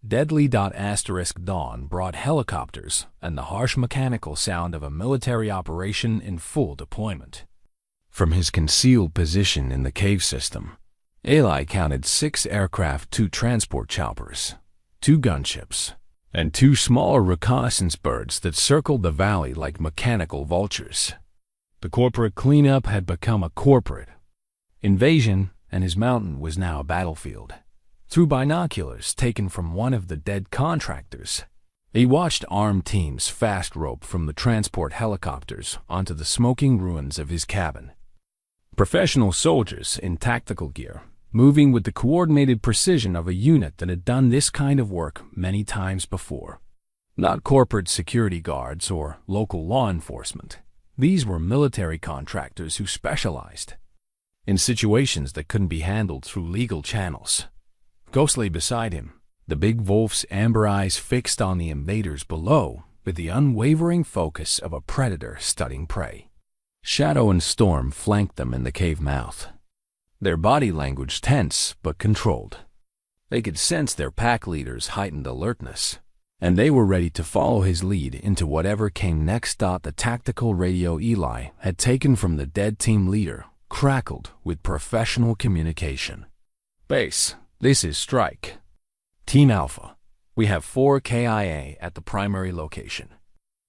deadly. Dawn brought helicopters and the harsh mechanical sound of a military operation in full deployment. From his concealed position in the cave system, Eli counted 6 aircraft, 2 transport choppers, 2 gunships, and 2 smaller reconnaissance birds that circled the valley like mechanical vultures. The corporate cleanup had become a corporate invasion, and his mountain was now a battlefield. Through binoculars taken from one of the dead contractors, he watched armed teams fast rope from the transport helicopters onto the smoking ruins of his cabin. Professional soldiers in tactical gear, moving with the coordinated precision of a unit that had done this kind of work many times before. Not corporate security guards or local law enforcement. These were military contractors who specialized in situations that couldn't be handled through legal channels. Ghost lay beside him, the big wolf's amber eyes fixed on the invaders below with the unwavering focus of a predator studying prey. Shadow and Storm flanked them in the cave mouth, their body language tense but controlled. They could sense their pack leader's heightened alertness, and they were ready to follow his lead into whatever came next. The tactical radio Eli had taken from the dead team leader crackled with professional communication. "Base, this is Strike. Team Alpha, we have 4 KIA at the primary location.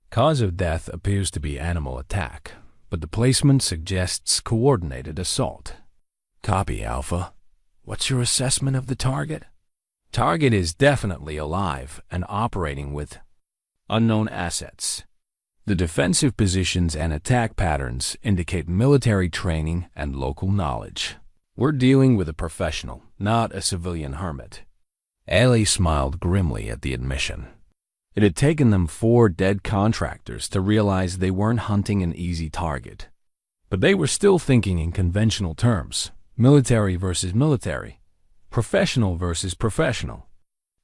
Cause of death appears to be animal attack, but the placement suggests coordinated assault." "Copy, Alpha. What's your assessment of the target?" "Target is definitely alive and operating with unknown assets. The defensive positions and attack patterns indicate military training and local knowledge. We're dealing with a professional, not a civilian hermit." Eli smiled grimly at the admission. It had taken them 4 dead contractors to realize they weren't hunting an easy target. But they were still thinking in conventional terms, military versus military, professional versus professional.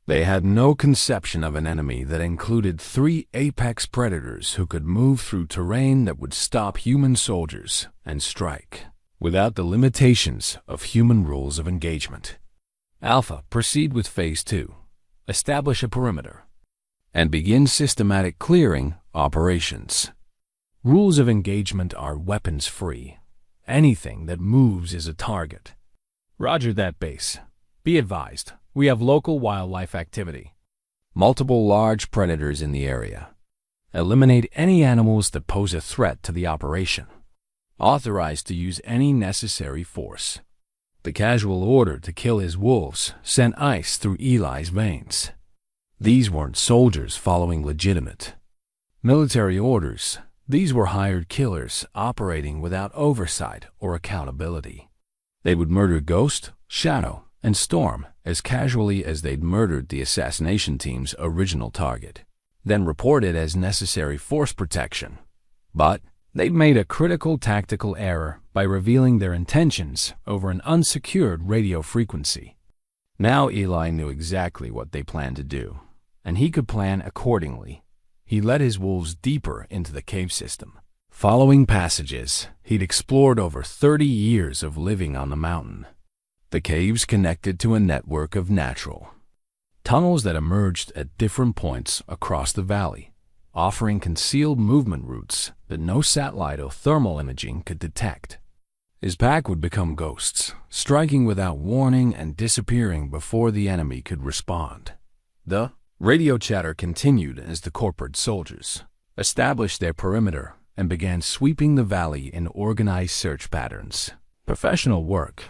They had no conception of an enemy that included 3 apex predators who could move through terrain that would stop human soldiers and strike without the limitations of human rules of engagement. "Alpha, proceed with Phase 2. Establish a perimeter and begin systematic clearing operations." Rules of engagement are weapons-free. Anything that moves is a target. Roger that, base. Be advised, we have local wildlife activity. Multiple large predators in the area. Eliminate any animals that pose a threat to the operation. Authorized to use any necessary force. The casual order to kill his wolves sent ice through Eli's veins. These weren't soldiers following legitimate military orders. These were hired killers operating without oversight or accountability. They would murder Ghost, Shadow, and Storm as casually as they'd murdered the assassination team's original target, then report it as necessary force protection. But they'd made a critical tactical error by revealing their intentions over an unsecured radio frequency. Now Eli knew exactly what they planned to do, and he could plan accordingly. He led his wolves deeper into the cave system. Following passages he'd explored over 30 years of living on the mountain. The caves connected to a network of natural tunnels that emerged at different points across the valley, offering concealed movement routes that no satellite or thermal imaging could detect. His pack would become ghosts, striking without warning and disappearing before the enemy could respond. The radio chatter continued as the corporate soldiers established their perimeter and began sweeping the valley in organized search patterns. Professional work,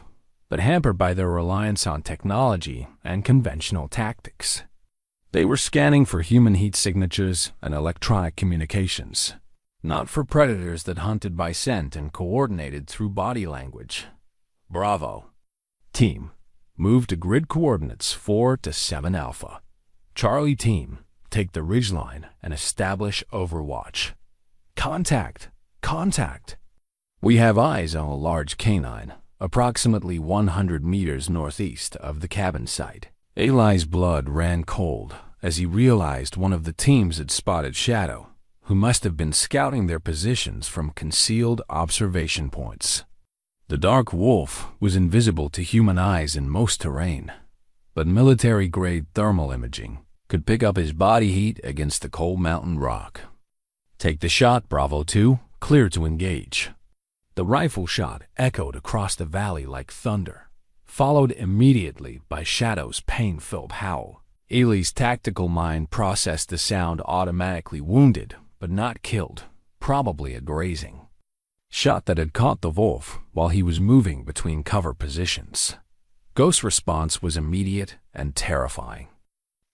but hampered by their reliance on technology and conventional tactics. They were scanning for human heat signatures and electronic communications, not for predators that hunted by scent and coordinated through body language. Bravo. Team, move to grid coordinates 4 to 7 Alpha. Charlie Team, take the ridgeline and establish overwatch. Contact! Contact! We have eyes on a large canine, approximately 100 meters northeast of the cabin site. Eli's blood ran cold as he realized one of the teams had spotted Shadow, who must have been scouting their positions from concealed observation points. The dark wolf was invisible to human eyes in most terrain, but military-grade thermal imaging could pick up his body heat against the cold mountain rock. Take the shot, Bravo 2, clear to engage. The rifle shot echoed across the valley like thunder, followed immediately by Shadow's pain-filled howl. Eli's tactical mind processed the sound automatically wounded, but not killed, probably a grazing shot that had caught the wolf while he was moving between cover positions. Ghost's response was immediate and terrifying.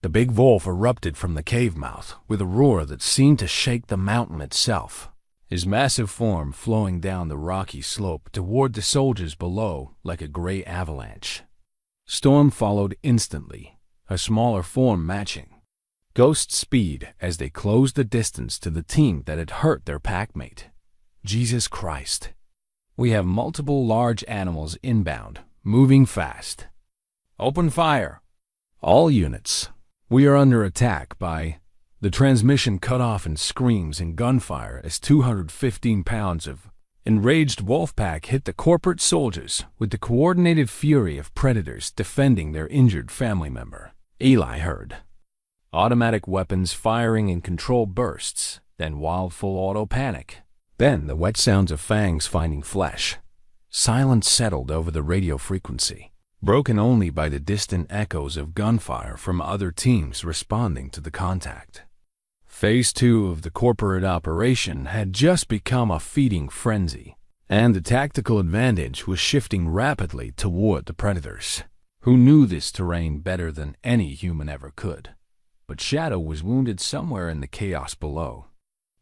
The big wolf erupted from the cave mouth with a roar that seemed to shake the mountain itself, his massive form flowing down the rocky slope toward the soldiers below like a gray avalanche. Storm followed instantly, a smaller form matching Ghost's speed as they closed the distance to the team that had hurt their packmate. Jesus Christ. We have multiple large animals inbound, moving fast. Open fire. All units. We are under attack by... The transmission cut off in screams and gunfire as 215 pounds of enraged wolf pack hit the corporate soldiers with the coordinated fury of predators defending their injured family member. Eli heard automatic weapons firing in controlled bursts, then wild full auto panic. Then the wet sounds of fangs finding flesh. Silence settled over the radio frequency, broken only by the distant echoes of gunfire from other teams responding to the contact. Phase 2 of the corporate operation had just become a feeding frenzy, and the tactical advantage was shifting rapidly toward the predators, who knew this terrain better than any human ever could. But Shadow was wounded somewhere in the chaos below,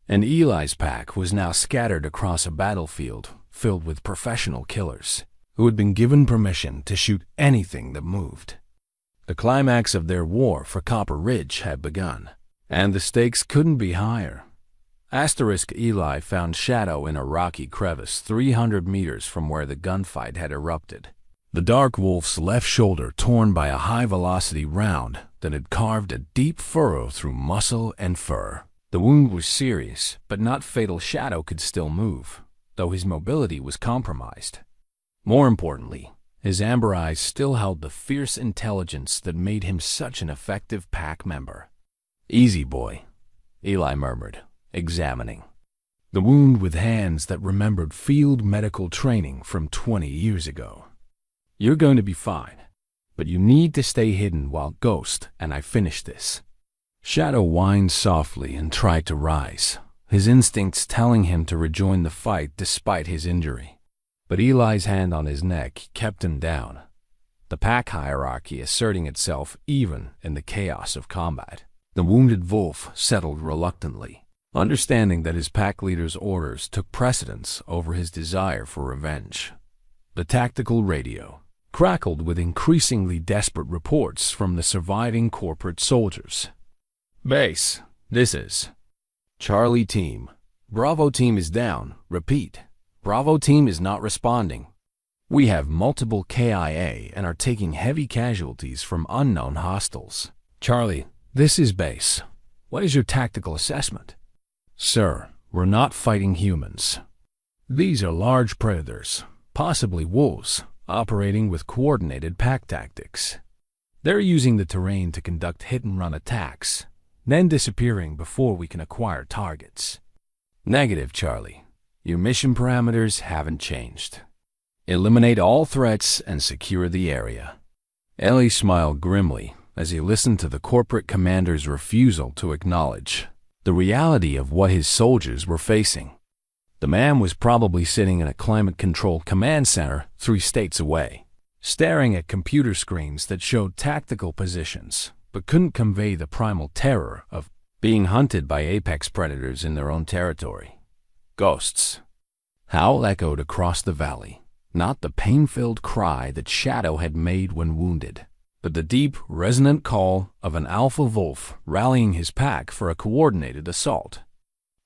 and Eli's pack was now scattered across a battlefield filled with professional killers who had been given permission to shoot anything that moved. The climax of their war for Copper Ridge had begun, and the stakes couldn't be higher. Eli found Shadow in a rocky crevice 300 meters from where the gunfight had erupted. The dark wolf's left shoulder torn by a high-velocity round that had carved a deep furrow through muscle and fur. The wound was serious, but not fatal. Shadow could still move, though his mobility was compromised. More importantly, his amber eyes still held the fierce intelligence that made him such an effective pack member. "Easy, boy," Eli murmured, examining. the wound with hands that remembered field medical training from 20 years ago. You're going to be fine, but you need to stay hidden while Ghost and I finish this. Shadow whined softly and tried to rise, his instincts telling him to rejoin the fight despite his injury. But Eli's hand on his neck kept him down, the pack hierarchy asserting itself even in the chaos of combat. The wounded wolf settled reluctantly, understanding that his pack leader's orders took precedence over his desire for revenge. The tactical radio crackled with increasingly desperate reports from the surviving corporate soldiers. Base, this is Charlie team. Bravo team is down. Repeat. Bravo team is not responding. We have multiple KIA and are taking heavy casualties from unknown hostiles. Charlie, this is base. What is your tactical assessment? Sir, we're not fighting humans. These are large predators, possibly wolves, operating with coordinated pack tactics. They're using the terrain to conduct hit-and-run attacks, then disappearing before we can acquire targets. Negative, Charlie. Your mission parameters haven't changed. Eliminate all threats and secure the area. Ellie smiled grimly as he listened to the corporate commander's refusal to acknowledge the reality of what his soldiers were facing. The man was probably sitting in a climate-controlled command center 3 states away, staring at computer screens that showed tactical positions but couldn't convey the primal terror of being hunted by apex predators in their own territory. Ghosts. Howl echoed across the valley, not the pain-filled cry that Shadow had made when wounded, but the deep, resonant call of an alpha wolf rallying his pack for a coordinated assault.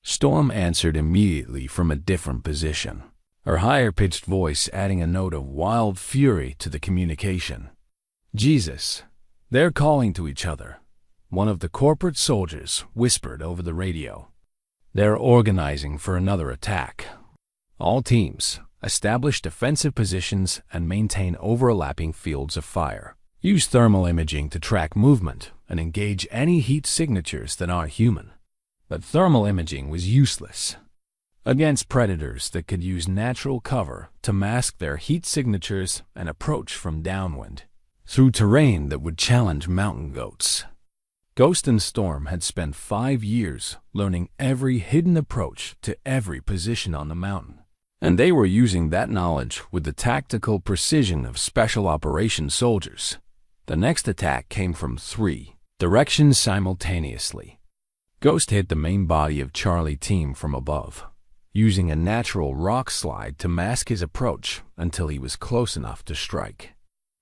Storm answered immediately from a different position, her higher-pitched voice adding a note of wild fury to the communication. Jesus, they're calling to each other. One of the corporate soldiers whispered over the radio. They're organizing for another attack. All teams, establish defensive positions and maintain overlapping fields of fire. Use thermal imaging to track movement and engage any heat signatures that aren't human. But thermal imaging was useless against predators that could use natural cover to mask their heat signatures and approach from downwind, through terrain that would challenge mountain goats. Ghost and Storm had spent 5 years learning every hidden approach to every position on the mountain, and they were using that knowledge with the tactical precision of special operations soldiers. The next attack came from 3 directions simultaneously. Ghost hit the main body of Charlie team from above, using a natural rock slide to mask his approach until he was close enough to strike.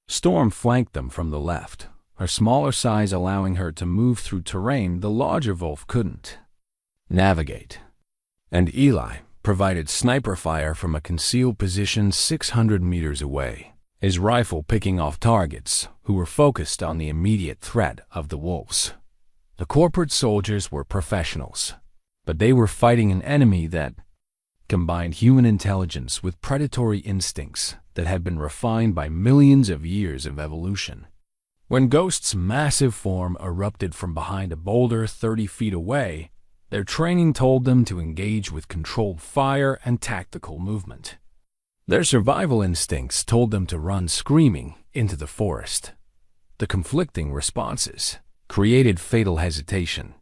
Storm flanked them from the left, her smaller size allowing her to move through terrain the larger wolf couldn't navigate. And Eli provided sniper fire from a concealed position 600 meters away, his rifle picking off targets who were focused on the immediate threat of the wolves. The corporate soldiers were professionals, but they were fighting an enemy that combined human intelligence with predatory instincts that had been refined by millions of years of evolution. When Ghost's massive form erupted from behind a boulder 30 feet away, their training told them to engage with controlled fire and tactical movement. Their survival instincts told them to run screaming into the forest. The conflicting responses created fatal hesitation.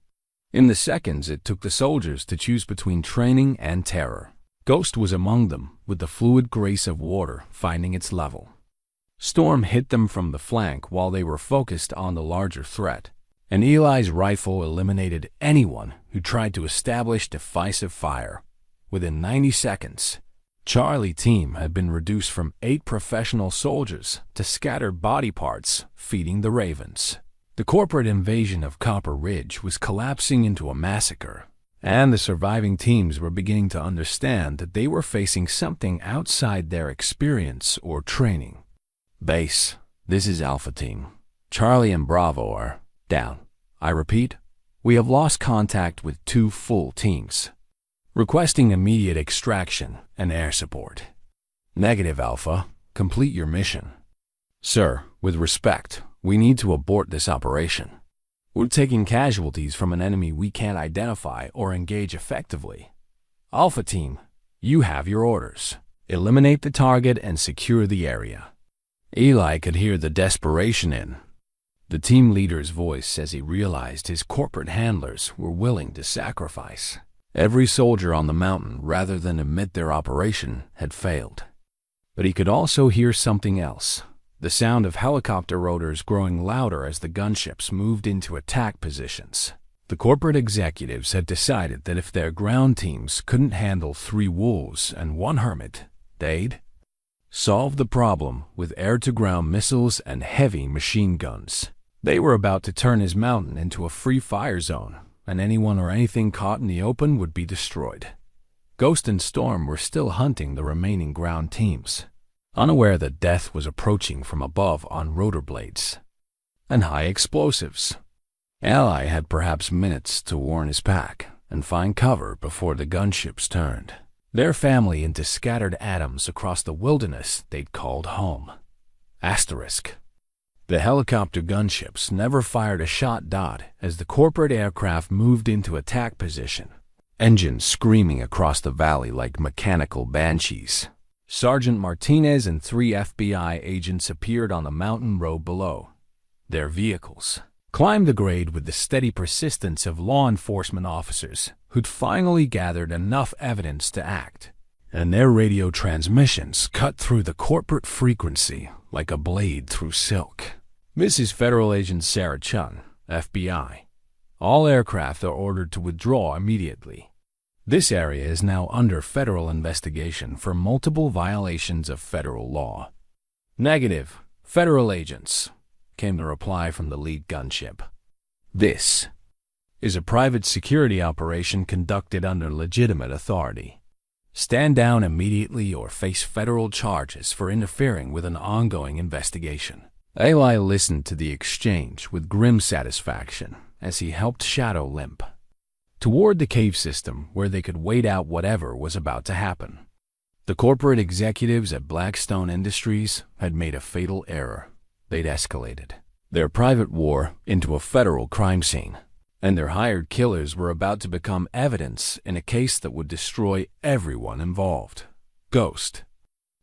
In the seconds it took the soldiers to choose between training and terror, Ghost was among them, with the fluid grace of water finding its level. Storm hit them from the flank while they were focused on the larger threat, and Eli's rifle eliminated anyone who tried to establish decisive fire. Within 90 seconds, Charlie team had been reduced from 8 professional soldiers to scattered body parts feeding the ravens. The corporate invasion of Copper Ridge was collapsing into a massacre, and the surviving teams were beginning to understand that they were facing something outside their experience or training. Base, this is Alpha Team. Charlie and Bravo are down. I repeat, we have lost contact with 2 full teams, requesting immediate extraction and air support. Negative, Alpha. Complete your mission. Sir, with respect, we need to abort this operation. We're taking casualties from an enemy we can't identify or engage effectively. Alpha Team, you have your orders. Eliminate the target and secure the area. Eli could hear the desperation in the team leader's voice as he realized his corporate handlers were willing to sacrifice every soldier on the mountain rather than admit their operation had failed. But he could also hear something else, the sound of helicopter rotors growing louder as the gunships moved into attack positions. The corporate executives had decided that if their ground teams couldn't handle 3 wolves and 1 hermit, they'd solve the problem with air-to-ground missiles and heavy machine guns. They were about to turn his mountain into a free fire zone, and anyone or anything caught in the open would be destroyed. Ghost and Storm were still hunting the remaining ground teams, unaware that death was approaching from above on rotor blades and high explosives. Eli had perhaps minutes to warn his pack and find cover before the gunships turned their family into scattered atoms across the wilderness they'd called home. Asterisk. The helicopter gunships never fired a shot as the corporate aircraft moved into attack position, engines screaming across the valley like mechanical banshees. Sergeant Martinez and 3 FBI agents appeared on the mountain road below. Their vehicles climbed the grade with the steady persistence of law enforcement officers who'd finally gathered enough evidence to act, and their radio transmissions cut through the corporate frequency like a blade through silk. This is Federal Agent Sarah Chun, FBI. All aircraft are ordered to withdraw immediately. This area is now under federal investigation for multiple violations of federal law. Negative, federal agents, came the reply from the lead gunship. This is a private security operation conducted under legitimate authority. Stand down immediately or face federal charges for interfering with an ongoing investigation. Eli listened to the exchange with grim satisfaction as he helped Shadow limp toward the cave system where they could wait out whatever was about to happen. The corporate executives at Blackstone Industries had made a fatal error. They'd escalated their private war into a federal crime scene, and their hired killers were about to become evidence in a case that would destroy everyone involved. Ghost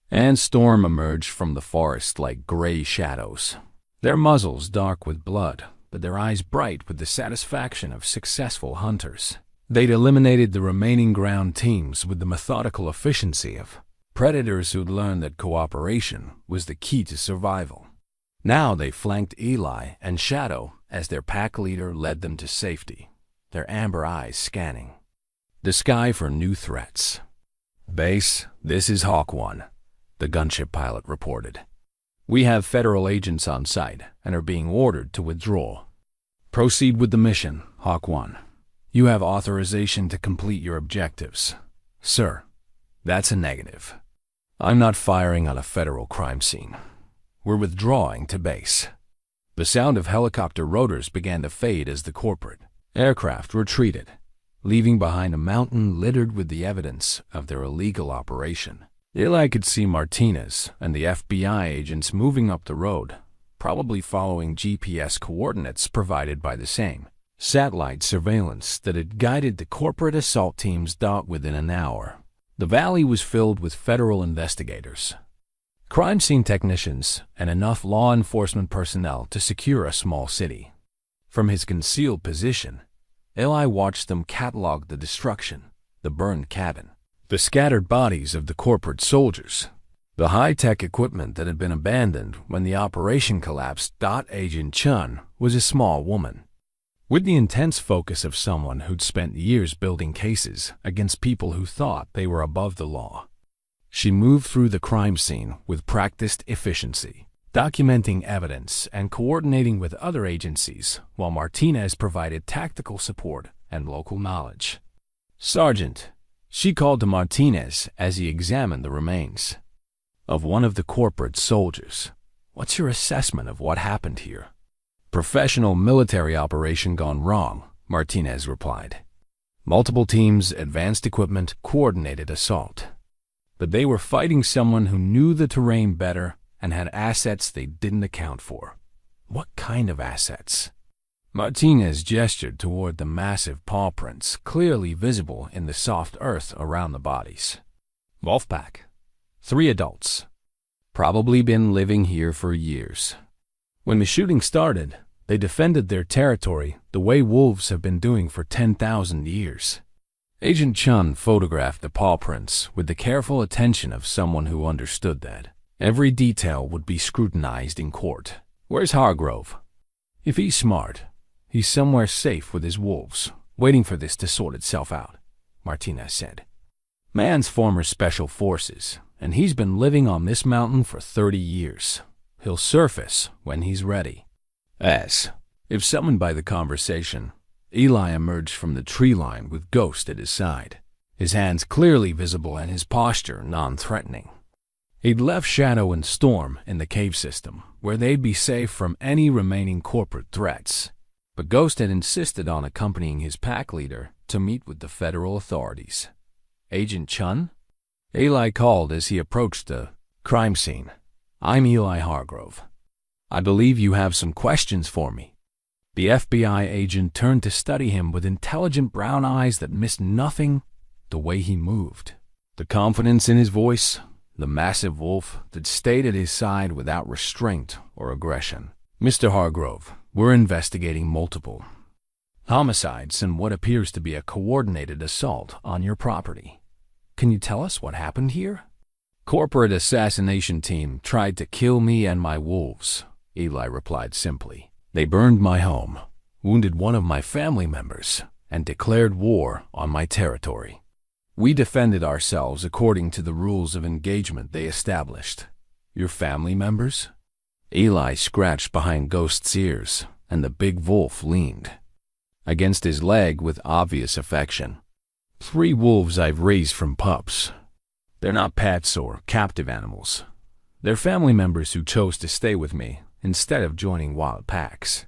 and Storm emerged from the forest like gray shadows, their muzzles dark with blood, but their eyes bright with the satisfaction of successful hunters. They'd eliminated the remaining ground teams with the methodical efficiency of predators who'd learned that cooperation was the key to survival. Now they flanked Eli and Shadow as their pack leader led them to safety, their amber eyes scanning the sky for new threats. Base, this is Hawk 1, the gunship pilot reported. We have federal agents on site and are being ordered to withdraw. Proceed with the mission, Hawk 1. You have authorization to complete your objectives. Sir, that's a negative. I'm not firing on a federal crime scene. We're withdrawing to base. The sound of helicopter rotors began to fade as the corporate aircraft retreated, leaving behind a mountain littered with the evidence of their illegal operation. Eli could see Martinez and the FBI agents moving up the road, probably following GPS coordinates provided by the same satellite surveillance that had guided the corporate assault teams within an hour. The valley was filled with federal investigators, crime scene technicians, and enough law enforcement personnel to secure a small city. From his concealed position, Eli watched them catalog the destruction, the burned cabin, the scattered bodies of the corporate soldiers, the high-tech equipment that had been abandoned when the operation collapsed. Agent Chun was a small woman, with the intense focus of someone who'd spent years building cases against people who thought they were above the law. She moved through the crime scene with practiced efficiency, documenting evidence and coordinating with other agencies, while Martinez provided tactical support and local knowledge. Sergeant, she called to Martinez as he examined the remains of one of the corporate soldiers. What's your assessment of what happened here? Professional military operation gone wrong, Martinez replied. Multiple teams, advanced equipment, coordinated assault. But they were fighting someone who knew the terrain better and had assets they didn't account for. What kind of assets? Martinez gestured toward the massive paw prints clearly visible in the soft earth around the bodies. Wolf pack. 3 adults. Probably been living here for years. When the shooting started, they defended their territory the way wolves have been doing for 10,000 years. Agent Chun photographed the paw prints with the careful attention of someone who understood that every detail would be scrutinized in court. Where's Hargrove? If he's smart, he's somewhere safe with his wolves, waiting for this to sort itself out, Martinez said. Man's former special forces, and he's been living on this mountain for 30 years. He'll surface when he's ready. If summoned by the conversation, Eli emerged from the tree line with Ghost at his side, his hands clearly visible and his posture non-threatening. He'd left Shadow and Storm in the cave system, where they'd be safe from any remaining corporate threats. But Ghost had insisted on accompanying his pack leader to meet with the federal authorities. Agent Chun? Eli called as he approached the crime scene. I'm Eli Hargrove. I believe you have some questions for me. The FBI agent turned to study him with intelligent brown eyes that missed nothing, the way he moved, the confidence in his voice, the massive wolf that stayed at his side without restraint or aggression. Mr. Hargrove, we're investigating multiple homicides and what appears to be a coordinated assault on your property. Can you tell us what happened here? Corporate assassination team tried to kill me and my wolves, Eli replied simply. They burned my home, wounded one of my family members, and declared war on my territory. We defended ourselves according to the rules of engagement they established. Your family members? Eli scratched behind Ghost's ears, and the big wolf leaned against his leg with obvious affection. 3 wolves I've raised from pups. They're not pets or captive animals. They're family members who chose to stay with me instead of joining wild packs.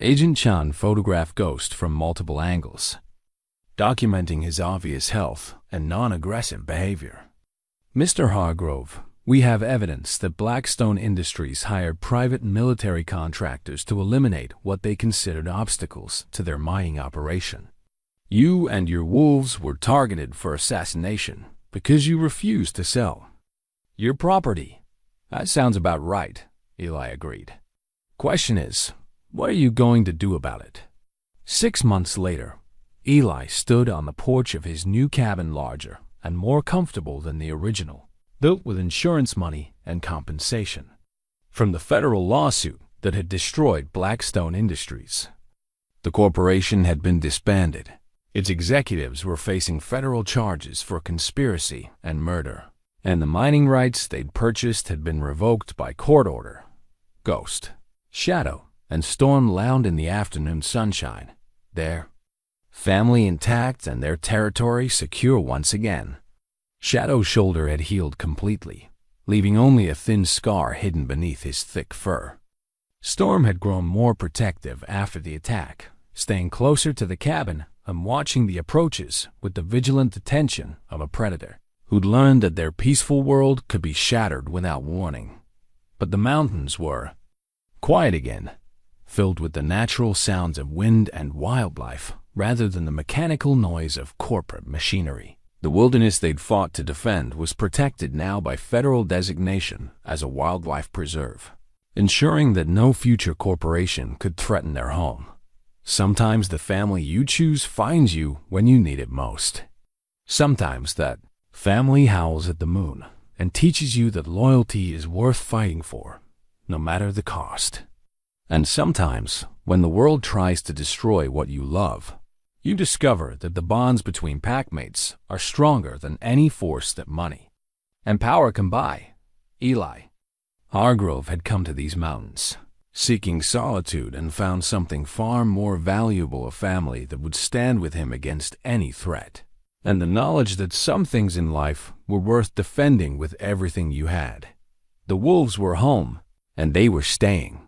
Agent Chan photographed Ghost from multiple angles, documenting his obvious health and non-aggressive behavior. Mr. Hargrove, we have evidence that Blackstone Industries hired private military contractors to eliminate what they considered obstacles to their mining operation. You and your wolves were targeted for assassination because you refused to sell your property. That sounds about right, Eli agreed. Question is, what are you going to do about it? 6 months later, Eli stood on the porch of his new cabin, larger and more comfortable than the original, built with insurance money and compensation from the federal lawsuit that had destroyed Blackstone Industries. The corporation had been disbanded. Its executives were facing federal charges for conspiracy and murder, and the mining rights they'd purchased had been revoked by court order. Ghost, Shadow, and Storm lounged in the afternoon sunshine, their family intact and their territory secure once again. Shadow's shoulder had healed completely, leaving only a thin scar hidden beneath his thick fur. Storm had grown more protective after the attack, staying closer to the cabin and watching the approaches with the vigilant attention of a predator who'd learned that their peaceful world could be shattered without warning. But the mountains were quiet again, filled with the natural sounds of wind and wildlife rather than the mechanical noise of corporate machinery. The wilderness they'd fought to defend was protected now by federal designation as a wildlife preserve, ensuring that no future corporation could threaten their home. Sometimes the family you choose finds you when you need it most. Sometimes that family howls at the moon and teaches you that loyalty is worth fighting for, no matter the cost. And sometimes, when the world tries to destroy what you love, you discover that the bonds between packmates are stronger than any force that money and power can buy. Eli Hargrove had come to these mountains, seeking solitude, and found something far more valuable: a family that would stand with him against any threat, and the knowledge that some things in life were worth defending with everything you had. The wolves were home, and they were staying.